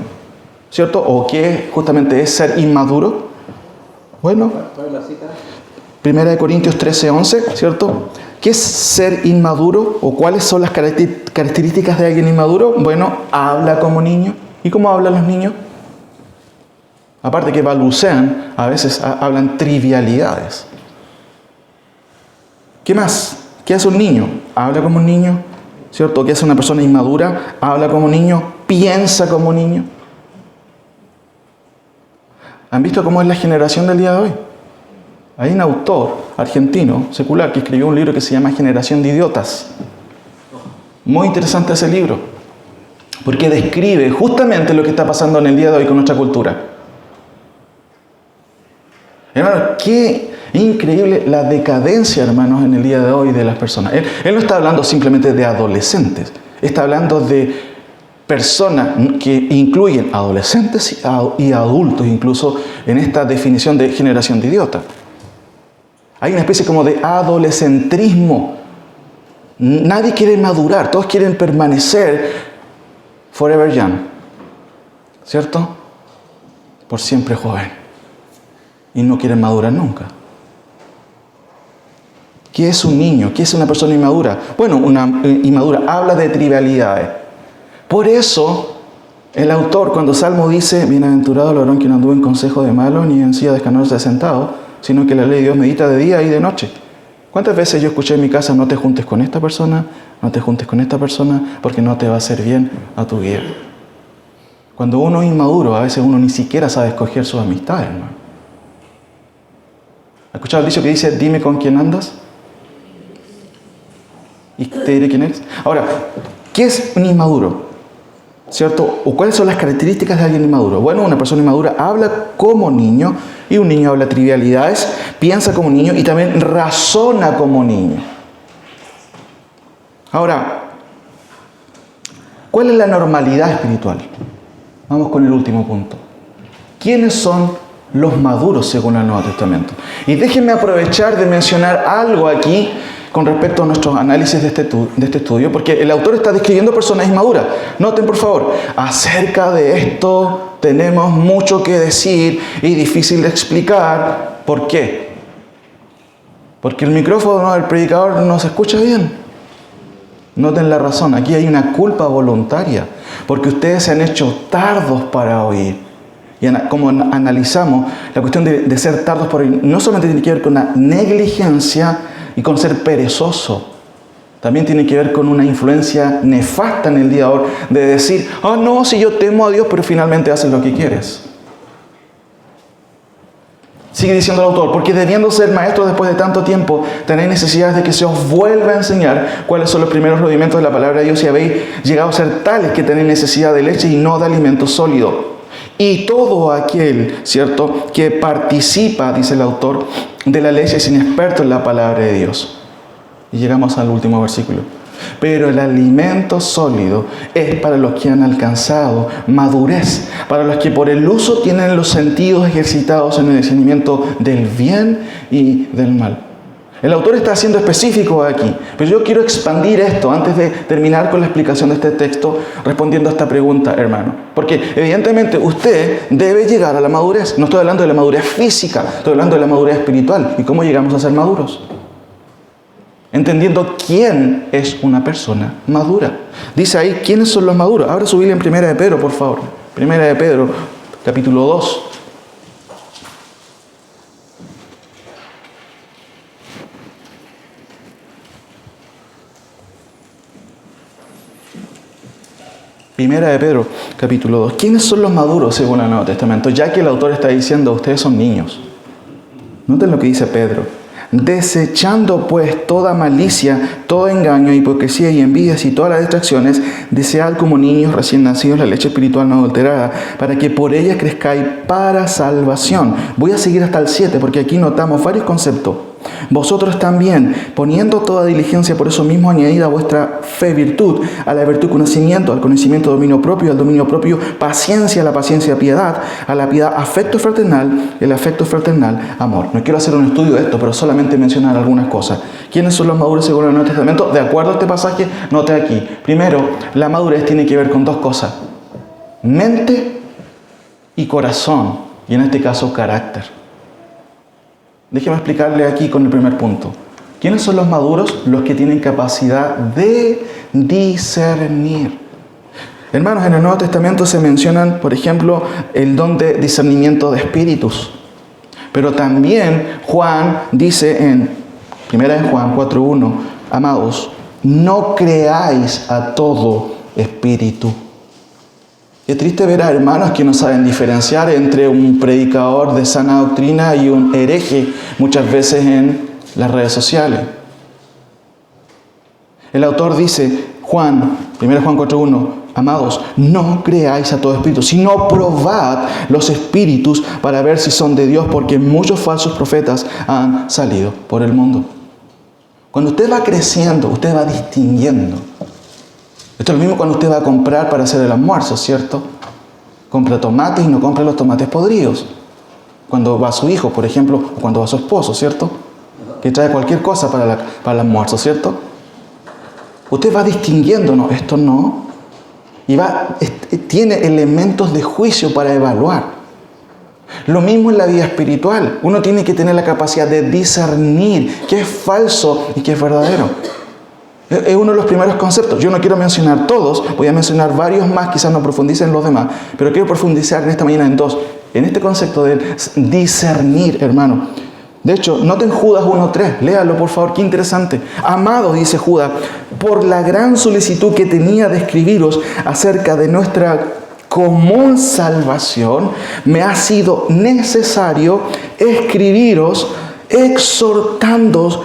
¿Cierto? ¿O qué justamente es ser inmaduro? Bueno, 1 Corintios 13:11, ¿cierto? ¿Qué es ser inmaduro? ¿O cuáles son las características de alguien inmaduro? Bueno, habla como niño. ¿Y cómo hablan los niños? Aparte que balbucean, a veces hablan trivialidades. ¿Qué más? ¿Qué hace un niño? Habla como un niño, ¿cierto? ¿Qué hace una persona inmadura? Habla como un niño, piensa como un niño. ¿Han visto cómo es la generación del día de hoy? Hay un autor argentino, secular, que escribió un libro que se llama Generación de Idiotas. Muy interesante ese libro, porque describe justamente lo que está pasando en el día de hoy con nuestra cultura. Hermano, qué increíble la decadencia, hermanos, en el día de hoy de las personas. Él no está hablando simplemente de adolescentes, está hablando de personas que incluyen adolescentes y adultos, incluso en esta definición de generación de idiota. Hay una especie como de adolescentrismo. Nadie quiere madurar, todos quieren permanecer forever young, ¿cierto? Por siempre joven. Y no quieren madurar nunca. ¿Qué es un niño? ¿Qué es una persona inmadura? Bueno, una inmadura habla de trivialidades. Por eso, el autor, cuando Salmo dice, bienaventurado el varón que no anduvo en consejo de malos, ni en silla de escandalosos sentado, sino que la ley de Dios medita de día y de noche. ¿Cuántas veces yo escuché en mi casa, no te juntes con esta persona, no te juntes con esta persona, porque no te va a hacer bien a tu vida? Cuando uno es inmaduro, a veces uno ni siquiera sabe escoger sus amistades, hermano. ¿Has escuchado el dicho que dice, dime con quién andas? Y te diré quién eres. Ahora, ¿qué es un inmaduro? ¿Cierto? ¿O cuáles son las características de alguien inmaduro? Bueno, una persona inmadura habla como niño, y un niño habla trivialidades, piensa como niño y también razona como niño. Ahora, ¿cuál es la normalidad espiritual? Vamos con el último punto. ¿Quiénes son los maduros según el Nuevo Testamento? Y déjenme aprovechar de mencionar algo aquí con respecto a nuestros análisis de este estudio, porque el autor está describiendo personas inmaduras. Noten, por favor, acerca de esto tenemos mucho que decir y difícil de explicar. ¿Por qué? Porque el micrófono del predicador no se escucha bien. Noten la razón, aquí hay una culpa voluntaria, porque ustedes se han hecho tardos para oír. Y como analizamos, la cuestión de ser tardos para oír no solamente tiene que ver con la negligencia y con ser perezoso, también tiene que ver con una influencia nefasta en el día de hoy de decir, no, si yo temo a Dios, pero finalmente haces lo que quieres. Sigue diciendo el autor, porque debiendo ser maestros después de tanto tiempo, tenéis necesidad de que se os vuelva a enseñar cuáles son los primeros rudimentos de la palabra de Dios y habéis llegado a ser tales que tenéis necesidad de leche y no de alimento sólido. Y todo aquel, ¿cierto?, que participa, dice el autor, de la leche es inexperto en la palabra de Dios. Y llegamos al último versículo. Pero el alimento sólido es para los que han alcanzado madurez, para los que por el uso tienen los sentidos ejercitados en el discernimiento del bien y del mal. El autor está siendo específico aquí, pero yo quiero expandir esto antes de terminar con la explicación de este texto respondiendo a esta pregunta, hermano. Porque evidentemente usted debe llegar a la madurez. No estoy hablando de la madurez física, estoy hablando de la madurez espiritual. ¿Y cómo llegamos a ser maduros? Entendiendo quién es una persona madura. Dice ahí, ¿quiénes son los maduros? Ahora su Biblia en Primera de Pedro, por favor. Primera de Pedro, capítulo 2. Primera de Pedro, capítulo 2. ¿Quiénes son los maduros según el Nuevo Testamento? Ya que el autor está diciendo, ustedes son niños. Noten lo que dice Pedro. Desechando pues toda malicia, todo engaño, hipocresía y envidias y todas las distracciones, desead como niños recién nacidos la leche espiritual no adulterada, para que por ella crezcáis para salvación. Voy a seguir hasta el 7 porque aquí notamos varios conceptos. Vosotros también, poniendo toda diligencia, por eso mismo añadida a vuestra fe virtud, a la virtud conocimiento, al conocimiento dominio propio, al dominio propio paciencia, a la paciencia piedad, a la piedad afecto fraternal, el afecto fraternal amor. No quiero hacer un estudio de esto, pero solamente mencionar algunas cosas. ¿Quiénes son los maduros según el Nuevo Testamento? De acuerdo a este pasaje, note aquí. Primero, la madurez tiene que ver con dos cosas: mente y corazón, y en este caso carácter. Déjeme explicarle aquí con el primer punto. ¿Quiénes son los maduros? Los que tienen capacidad de discernir. Hermanos, en el Nuevo Testamento se mencionan, por ejemplo, el don de discernimiento de espíritus. Pero también Juan dice en 1 Juan 4:1, amados, no creáis a todo espíritu. Es triste ver a hermanos que no saben diferenciar entre un predicador de sana doctrina y un hereje muchas veces en las redes sociales. El autor dice, 1 Juan 4:1, amados, no creáis a todo espíritu, sino probad los espíritus para ver si son de Dios, porque muchos falsos profetas han salido por el mundo. Cuando usted va creciendo, usted va distinguiendo. Esto es lo mismo cuando usted va a comprar para hacer el almuerzo, ¿cierto? Compra tomates y no compra los tomates podridos. Cuando va su hijo, por ejemplo, o cuando va su esposo, ¿cierto? Que trae cualquier cosa para el almuerzo, ¿cierto? Usted va distinguiendo, no, esto no. Y tiene elementos de juicio para evaluar. Lo mismo en la vida espiritual. Uno tiene que tener la capacidad de discernir qué es falso y qué es verdadero. Es uno de los primeros conceptos. Yo no quiero mencionar todos, voy a mencionar varios más, quizás no profundice en los demás, pero quiero profundizar en esta mañana en dos. En este concepto de discernir, hermano. De hecho, noten Judas 1:3, léalo por favor, qué interesante. Amado, dice Judas, por la gran solicitud que tenía de escribiros acerca de nuestra común salvación, me ha sido necesario escribiros exhortándoos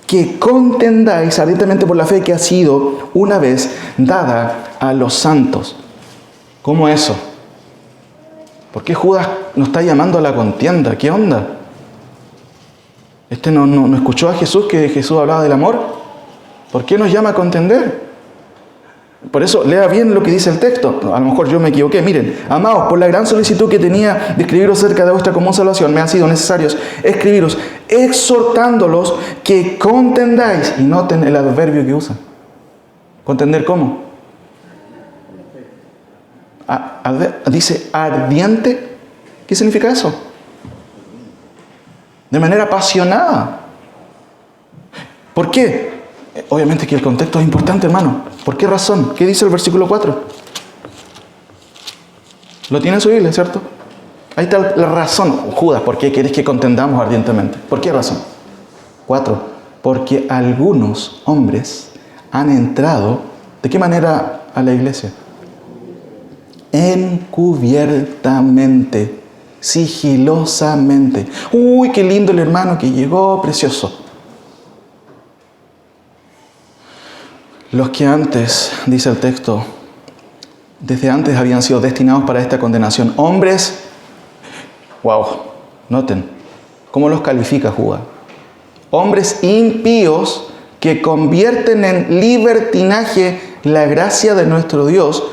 que contendáis ardientemente por la fe que ha sido una vez dada a los santos. ¿Cómo eso? ¿Por qué Judas nos está llamando a la contienda? ¿Qué onda? ¿No escuchó a Jesús que Jesús hablaba del amor? ¿Por qué nos llama a contender? Por eso, lea bien lo que dice el texto. A lo mejor yo me equivoqué. Miren, amados, por la gran solicitud que tenía de escribiros acerca de vuestra común salvación, me ha sido necesario escribiros, exhortándolos que contendáis. Y noten el adverbio que usa. ¿Contender cómo? Dice ardiente. ¿Qué significa eso? De manera apasionada. ¿Por qué? Obviamente que el contexto es importante, hermano. ¿Por qué razón? ¿Qué dice el versículo 4? Lo tiene en su Biblia, ¿cierto? Ahí está la razón. Judas, ¿por qué querés que contendamos ardientemente? ¿Por qué razón? 4. Porque algunos hombres han entrado, ¿de qué manera a la iglesia? Encubiertamente, sigilosamente. Uy, qué lindo el hermano que llegó, precioso. Los que antes, dice el texto, desde antes habían sido destinados para esta condenación. Hombres, wow, noten, ¿cómo los califica Judas? Hombres impíos que convierten en libertinaje la gracia de nuestro Dios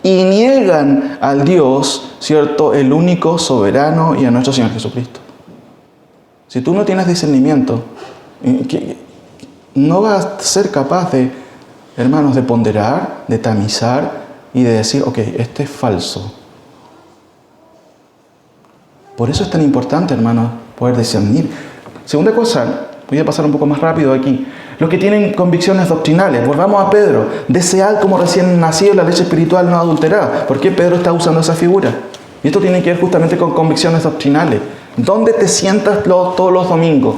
y niegan al Dios, ¿cierto?, el único soberano y a nuestro Señor Jesucristo. Si tú no tienes discernimiento, que no va a ser capaz de, hermanos, de ponderar, de tamizar y de decir, ok, este es falso. Por eso es tan importante, hermanos, poder discernir. Segunda cosa, voy a pasar un poco más rápido aquí. Los que tienen convicciones doctrinales. Volvamos a Pedro. Desead como recién nacido la leche espiritual no adulterada. ¿Por qué Pedro está usando esa figura? Y esto tiene que ver justamente con convicciones doctrinales. ¿Dónde te sientas todos los domingos?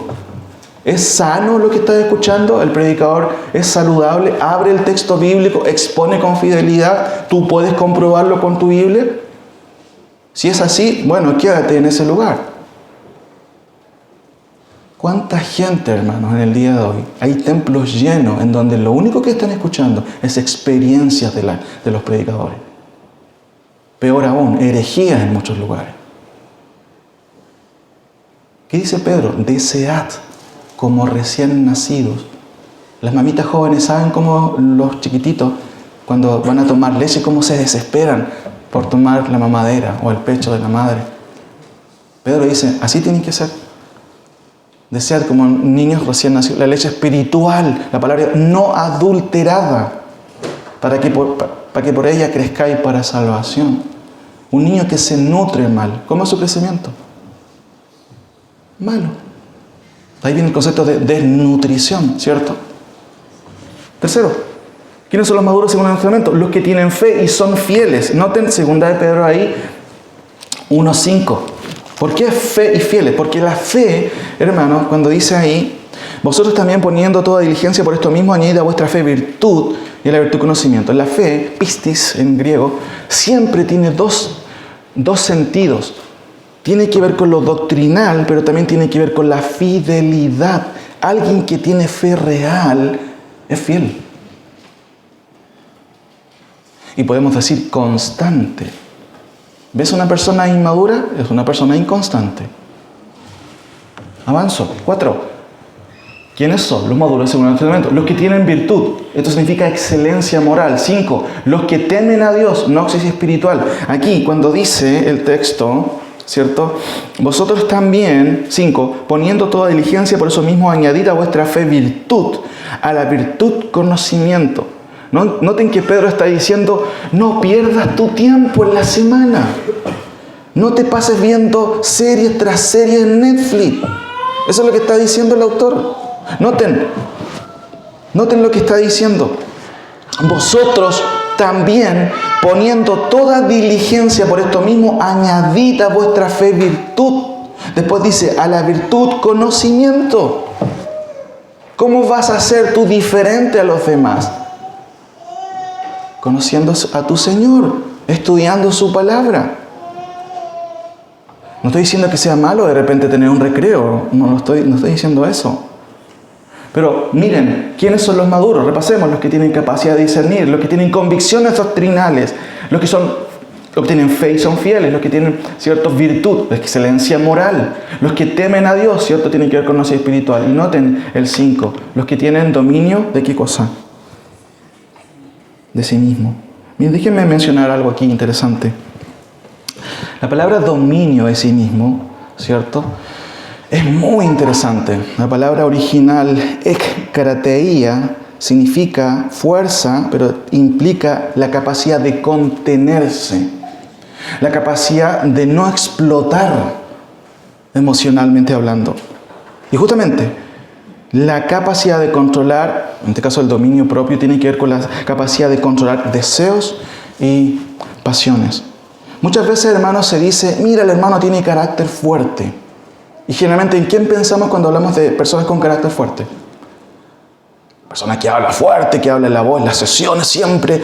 ¿Es sano lo que estás escuchando? ¿El predicador es saludable? ¿Abre el texto bíblico? ¿Expone con fidelidad? ¿Tú puedes comprobarlo con tu Biblia? Si es así, bueno, quédate en ese lugar. ¿Cuánta gente, hermanos, en el día de hoy? Hay templos llenos en donde lo único que están escuchando es experiencias de los predicadores. Peor aún, herejías en muchos lugares. ¿Qué dice Pedro? Desead como recién nacidos. Las mamitas jóvenes saben cómo los chiquititos, cuando van a tomar leche, cómo se desesperan por tomar la mamadera o el pecho de la madre. Pedro dice, así tienen que ser. Desead como niños recién nacidos la leche espiritual, la palabra no adulterada, para que por ella crezcáis para salvación. Un niño que se nutre mal, ¿cómo es su crecimiento? Malo. Ahí viene el concepto de desnutrición, ¿cierto? Tercero, ¿quiénes son los maduros según el Testamento? Los que tienen fe y son fieles. Noten 2 de Pedro ahí, 1:5. ¿Por qué fe y fieles? Porque la fe, hermanos, cuando dice ahí, vosotros también poniendo toda diligencia por esto mismo, añadid a vuestra fe virtud y a la virtud conocimiento. La fe, pistis en griego, siempre tiene dos sentidos. Tiene que ver con lo doctrinal, pero también tiene que ver con la fidelidad. Alguien que tiene fe real es fiel. Y podemos decir constante. ¿Ves una persona inmadura? Es una persona inconstante. Avanzo. 4. ¿Quiénes son los maduros según el Testamento? Los que tienen virtud. Esto significa excelencia moral. 5. Los que temen a Dios, noxis espiritual. Aquí, cuando dice el texto, ¿cierto? Vosotros también, 5, poniendo toda diligencia, por eso mismo añadid a vuestra fe virtud, a la virtud conocimiento. Noten que Pedro está diciendo, no pierdas tu tiempo en la semana. No te pases viendo series tras series en Netflix. Eso es lo que está diciendo el autor. Noten lo que está diciendo. Vosotros también, poniendo toda diligencia por esto mismo, añadid a vuestra fe virtud. Después dice, a la virtud conocimiento. ¿Cómo vas a ser tú diferente a los demás? Conociendo a tu Señor, estudiando su palabra. No estoy diciendo que sea malo de repente tener un recreo, no estoy diciendo eso. Pero miren, ¿quiénes son los maduros? Repasemos: los que tienen capacidad de discernir, los que tienen convicciones doctrinales, los que tienen fe y son fieles, los que tienen, ¿cierto?, virtud, excelencia moral, los que temen a Dios, ¿cierto?, tienen que ver con conocimiento espiritual. Y noten el 5, los que tienen dominio, ¿de qué cosa? De sí mismo. Miren, déjenme mencionar algo aquí interesante. La palabra dominio de sí mismo, ¿cierto?, es muy interesante. La palabra original, ekkarateia, significa fuerza, pero implica la capacidad de contenerse, la capacidad de no explotar emocionalmente hablando. Y justamente, la capacidad de controlar, en este caso el dominio propio, tiene que ver con la capacidad de controlar deseos y pasiones. Muchas veces, hermanos, se dice, mira, el hermano tiene carácter fuerte. Y generalmente, ¿en quién pensamos cuando hablamos de personas con carácter fuerte? Persona que habla fuerte, que habla en la voz, en las sesiones siempre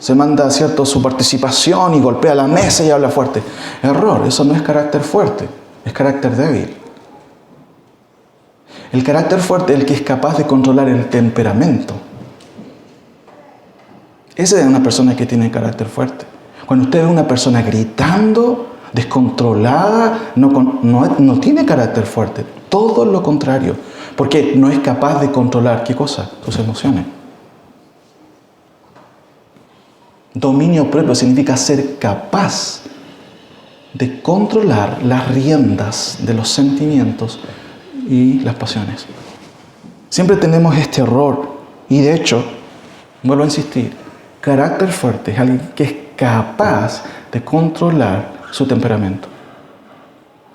se manda, ¿cierto?, su participación y golpea la mesa y habla fuerte. Error, eso no es carácter fuerte, es carácter débil. El carácter fuerte es el que es capaz de controlar el temperamento. Esa es una persona que tiene carácter fuerte. Cuando usted ve a una persona gritando, descontrolada, no tiene carácter fuerte. Todo lo contrario. Porque no es capaz de controlar, ¿qué cosa? Sus emociones. Dominio propio significa ser capaz de controlar las riendas de los sentimientos y las pasiones. Siempre tenemos este error. Y de hecho, vuelvo a insistir, carácter fuerte es alguien que es capaz de controlar su temperamento.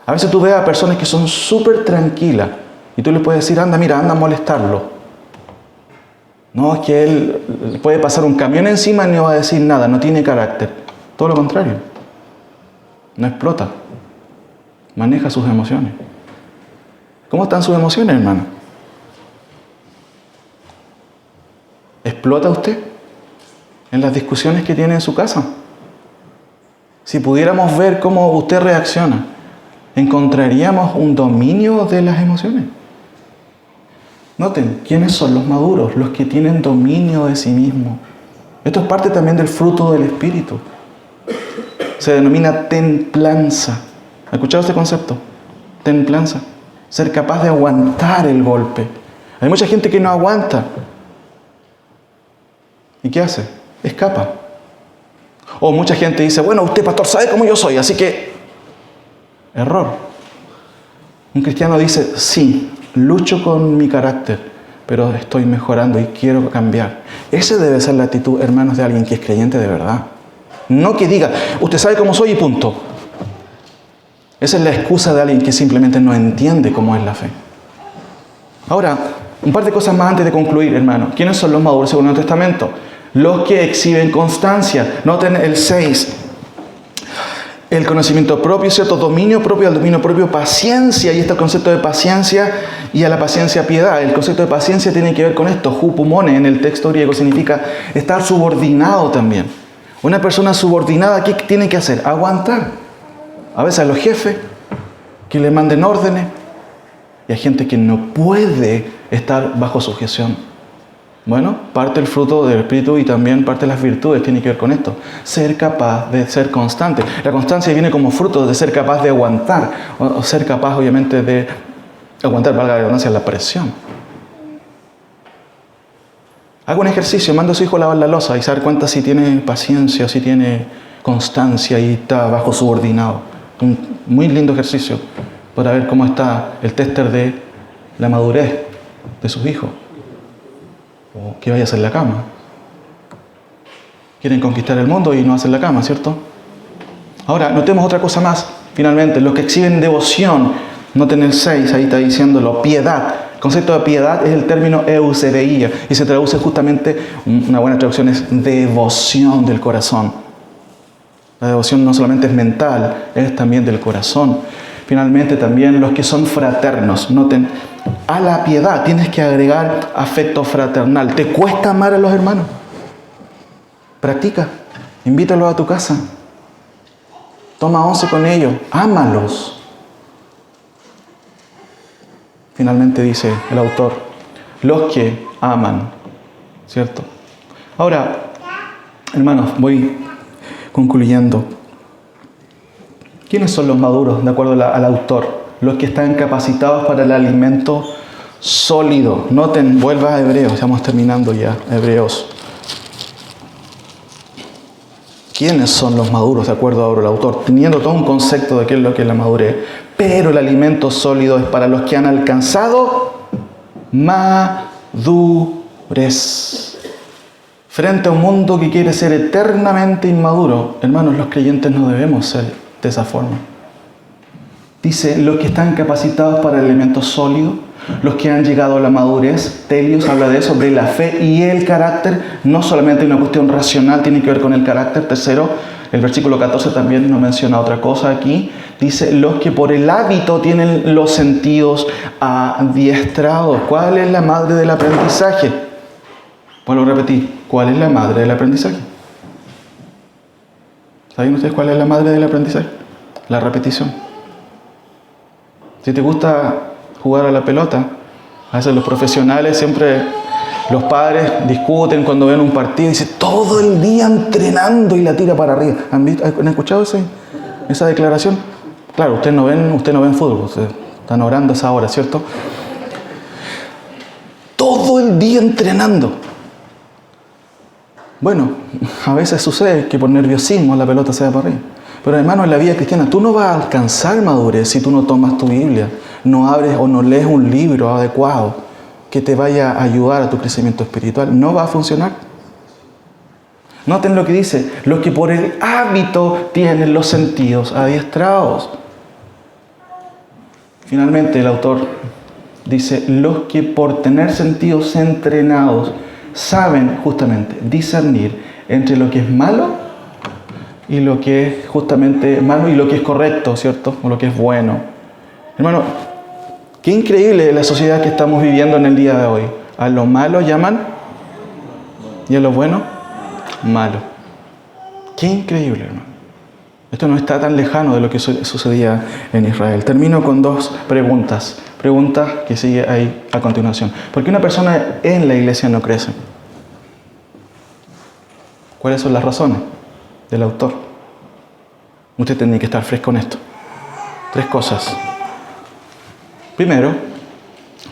A veces tú ves a personas que son súper tranquilas y tú le puedes decir, anda a molestarlo. No, es que él puede pasar un camión encima y no va a decir nada, no tiene carácter. Todo lo contrario. No explota. Maneja sus emociones. ¿Cómo están sus emociones, hermano? ¿Explota usted en las discusiones que tiene en su casa? Si pudiéramos ver cómo usted reacciona, encontraríamos un dominio de las emociones. Noten, ¿quiénes son los maduros? Los que tienen dominio de sí mismos. Esto es parte también del fruto del Espíritu. Se denomina templanza. ¿Ha escuchado este concepto? Templanza. Ser capaz de aguantar el golpe. Hay mucha gente que no aguanta. ¿Y qué hace? Escapa. O mucha gente dice, bueno, usted, pastor, sabe cómo yo soy, así que... Error. Un cristiano dice, sí, lucho con mi carácter, pero estoy mejorando y quiero cambiar. Esa debe ser la actitud, hermanos, de alguien que es creyente de verdad. No que diga, usted sabe cómo soy y punto. Esa es la excusa de alguien que simplemente no entiende cómo es la fe. Ahora, un par de cosas más antes de concluir, hermano. ¿Quiénes son los maduros según el Nuevo Testamento? Los que exhiben constancia. Noten el 6. El conocimiento propio, ¿cierto? Dominio propio, al dominio propio, paciencia. Y este concepto de paciencia y a la paciencia piedad. El concepto de paciencia tiene que ver con esto. Hupomone en el texto griego significa estar subordinado también. Una persona subordinada, ¿qué tiene que hacer? Aguantar. A veces a los jefes que le manden órdenes. Y hay gente que no puede estar bajo sujeción. Bueno, parte del fruto del Espíritu y también parte de las virtudes tiene que ver con esto. Ser capaz de ser constante. La constancia viene como fruto de ser capaz de aguantar. O ser capaz, obviamente, de aguantar, valga la redundancia, la presión. Haga un ejercicio, manda a su hijo a lavar la loza y se da cuenta si tiene paciencia, si tiene constancia y está bajo subordinado. Un muy lindo ejercicio para ver cómo está el tester de la madurez de sus hijos. O que vaya a hacer la cama. Quieren conquistar el mundo y no hacen la cama, ¿cierto? Ahora, notemos otra cosa más. Finalmente, los que exhiben devoción. Noten el 6, ahí está diciéndolo, piedad. El concepto de piedad es el término eusebeia y se traduce justamente, una buena traducción es devoción del corazón. La devoción no solamente es mental, es también del corazón. Finalmente también los que son fraternos. Noten, a la piedad tienes que agregar afecto fraternal. ¿Te cuesta amar a los hermanos? Practica. Invítalos a tu casa. Toma once con ellos. Ámalos. Finalmente dice el autor, los que aman. ¿Cierto? Ahora, hermanos, voy concluyendo. ¿Quiénes son los maduros, de acuerdo al autor? Los que están capacitados para el alimento sólido. Noten, vuelva a Hebreos, estamos terminando ya, Hebreos. ¿Quiénes son los maduros, de acuerdo ahora al autor? Teniendo todo un concepto de qué es lo que es la madurez. Pero el alimento sólido es para los que han alcanzado madurez. Frente a un mundo que quiere ser eternamente inmaduro, hermanos, los creyentes no debemos ser de esa forma. Dice, los que están capacitados para el elemento sólido, los que han llegado a la madurez. Telios habla de eso, de la fe y el carácter. No solamente una cuestión racional, tiene que ver con el carácter. Tercero, el versículo 14 también nos menciona otra cosa aquí. Dice, los que por el hábito tienen los sentidos adiestrados. ¿Cuál es la madre del aprendizaje? Vuelvo a repetir, ¿cuál es la madre del aprendizaje? ¿Saben ustedes cuál es la madre del aprendizaje? La repetición. Si te gusta jugar a la pelota, a veces los profesionales siempre, los padres discuten cuando ven un partido y dicen todo el día entrenando y la tira para arriba. ¿Han escuchado esa declaración? Claro, ustedes no ven fútbol, ustedes están orando a esa hora, ¿cierto? Todo el día entrenando. Bueno, a veces sucede que por nerviosismo la pelota se va para arriba. Pero hermano, en la vida cristiana, tú no vas a alcanzar madurez si tú no tomas tu Biblia, no abres o no lees un libro adecuado que te vaya a ayudar a tu crecimiento espiritual, no va a funcionar. Noten lo que dice, los que por el hábito tienen los sentidos adiestrados. Finalmente el autor dice, los que por tener sentidos entrenados saben justamente discernir entre lo que es malo y lo que es justamente malo y lo que es correcto, ¿cierto? O lo que es bueno. Hermano, qué increíble la sociedad que estamos viviendo en el día de hoy. A lo malo llaman y a lo bueno, malo. Qué increíble, hermano. Esto no está tan lejano de lo que sucedía en Israel. Termino con dos preguntas. Pregunta que sigue ahí a continuación. ¿Por qué una persona en la iglesia no crece? ¿Cuáles son las razones del autor? Usted tiene que estar fresco en esto. 3 cosas. Primero,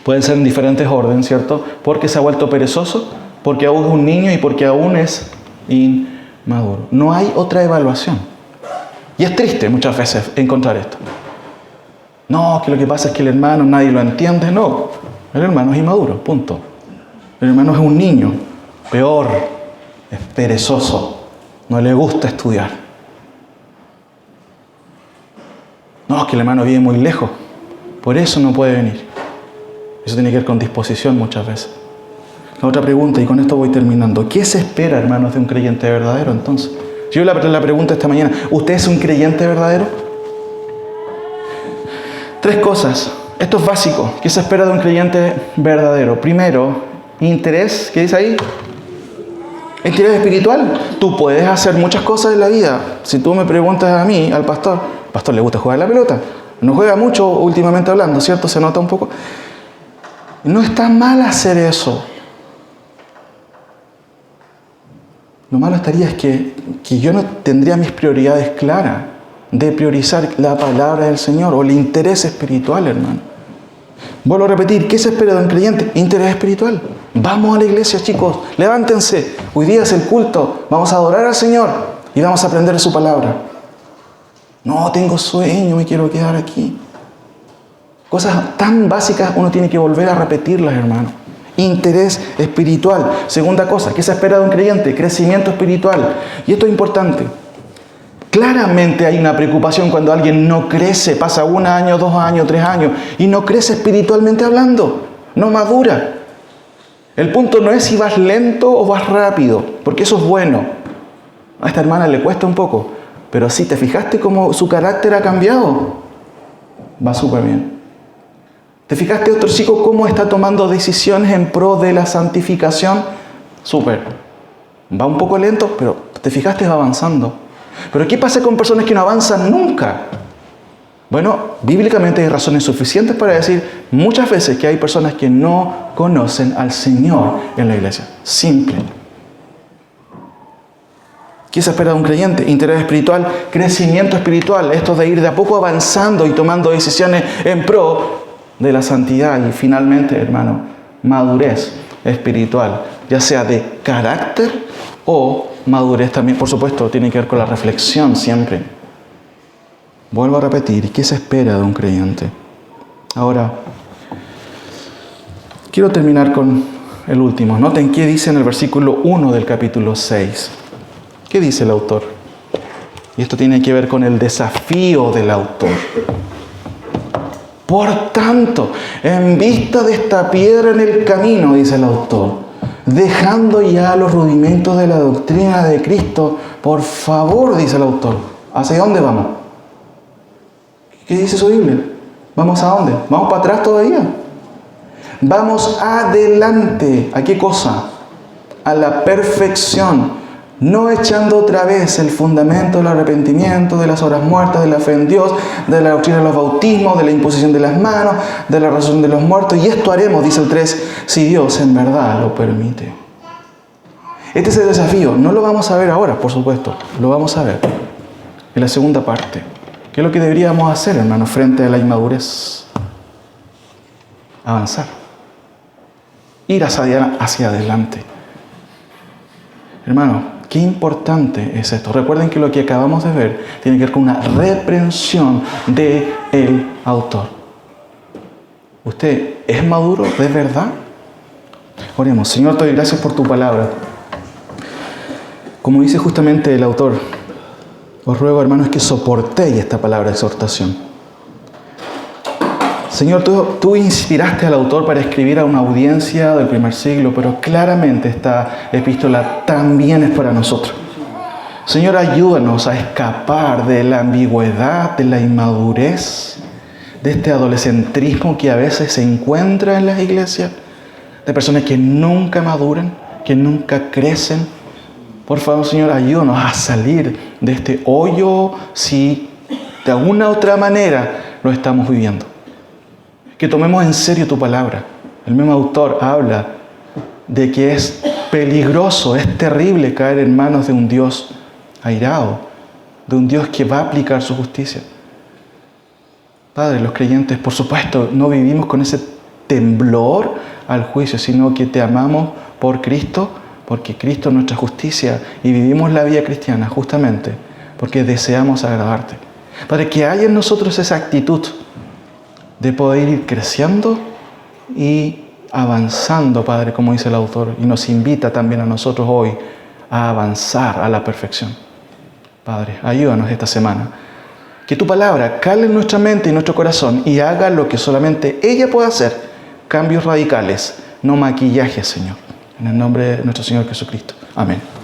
pueden ser en diferentes órdenes, ¿cierto? Porque se ha vuelto perezoso, porque aún es un niño y porque aún es inmaduro. No hay otra evaluación. Y es triste muchas veces encontrar esto. No, que lo que pasa es que el hermano nadie lo entiende. No, el hermano es inmaduro, punto. El hermano es un niño, peor, es perezoso, no le gusta estudiar. No, es que el hermano vive muy lejos, por eso no puede venir. Eso tiene que ver con disposición muchas veces. La otra pregunta, y con esto voy terminando. ¿Qué se espera, hermanos, de un creyente verdadero entonces? Yo la pregunta esta mañana, ¿usted es un creyente verdadero? 3 cosas. Esto es básico. ¿Qué se espera de un creyente verdadero? Primero, interés. ¿Qué dice ahí? Interés espiritual. Tú puedes hacer muchas cosas en la vida. Si tú me preguntas a mí, al pastor le gusta jugar la pelota. No juega mucho últimamente hablando, ¿cierto? Se nota un poco. No está mal hacer eso. Lo malo estaría es que yo no tendría mis prioridades claras de priorizar la palabra del Señor o el interés espiritual, hermano. Vuelvo a repetir, ¿qué se espera de un creyente? Interés espiritual. Vamos a la iglesia, chicos, levántense. Hoy día es el culto, vamos a adorar al Señor y vamos a aprender su palabra. No, tengo sueño, me quiero quedar aquí. Cosas tan básicas uno tiene que volver a repetirlas, hermano. Interés espiritual. Segunda cosa, ¿qué se espera de un creyente? Crecimiento espiritual. Y esto es importante. Claramente hay una preocupación cuando alguien no crece, pasa 1 año, 2 años, 3 años, y no crece espiritualmente hablando, no madura. El punto no es si vas lento o vas rápido, porque eso es bueno. A esta hermana le cuesta un poco, pero si te fijaste cómo su carácter ha cambiado, va súper bien. ¿Te fijaste otro chico cómo está tomando decisiones en pro de la santificación? Súper. Va un poco lento, pero te fijaste, va avanzando. Pero ¿qué pasa con personas que no avanzan nunca? Bueno, bíblicamente hay razones suficientes para decir muchas veces que hay personas que no conocen al Señor en la iglesia. Simple. ¿Qué se espera de un creyente? Interés espiritual, crecimiento espiritual. Esto de ir de a poco avanzando y tomando decisiones en pro de la santidad. Y finalmente, hermano, madurez espiritual, ya sea de carácter o madurez también, por supuesto, tiene que ver con la reflexión siempre. Vuelvo a repetir, ¿qué se espera de un creyente? Ahora, quiero terminar con el último. Noten qué dice en el versículo 1 del capítulo 6. ¿Qué dice el autor? Y esto tiene que ver con el desafío del autor. Por tanto, en vista de esta piedra en el camino, dice el autor, dejando ya los rudimentos de la doctrina de Cristo, por favor, dice el autor, ¿hacia dónde vamos? ¿Qué dice su Biblia? ¿Vamos a dónde? ¿Vamos para atrás todavía? Vamos adelante. ¿A qué cosa? A la perfección. No echando otra vez el fundamento del arrepentimiento, de las obras muertas, de la fe en Dios, de la doctrina de los bautismos, de la imposición de las manos, de la resurrección de los muertos. Y esto haremos, dice el 3, si Dios en verdad lo permite. Este es el desafío. No lo vamos a ver ahora, por supuesto. Lo vamos a ver en la segunda parte. ¿Qué es lo que deberíamos hacer, hermanos, frente a la inmadurez? Avanzar. Ir hacia adelante. Hermano, qué importante es esto. Recuerden que lo que acabamos de ver tiene que ver con una reprensión del autor. ¿Usted es maduro de verdad? Oremos. Señor, te doy gracias por tu palabra. Como dice justamente el autor, os ruego, hermanos, que soportéis esta palabra de exhortación. Señor, tú inspiraste al autor para escribir a una audiencia del primer siglo, pero claramente esta epístola también es para nosotros. Señor, ayúdanos a escapar de la ambigüedad, de la inmadurez, de este adolescentrismo que a veces se encuentra en las iglesias, de personas que nunca maduran, que nunca crecen. Por favor, Señor, ayúdanos a salir de este hoyo si de alguna otra manera lo estamos viviendo. Que tomemos en serio tu palabra. El mismo autor habla de que es peligroso, es terrible caer en manos de un Dios airado, de un Dios que va a aplicar su justicia. Padre, los creyentes, por supuesto, no vivimos con ese temblor al juicio, sino que te amamos por Cristo, porque Cristo es nuestra justicia y vivimos la vida cristiana justamente porque deseamos agradarte. Padre, que haya en nosotros esa actitud de poder ir creciendo y avanzando, Padre, como dice el autor, y nos invita también a nosotros hoy a avanzar a la perfección. Padre, ayúdanos esta semana. Que tu palabra cale en nuestra mente y nuestro corazón y haga lo que solamente ella puede hacer, cambios radicales, no maquillaje, Señor. En el nombre de nuestro Señor Jesucristo. Amén.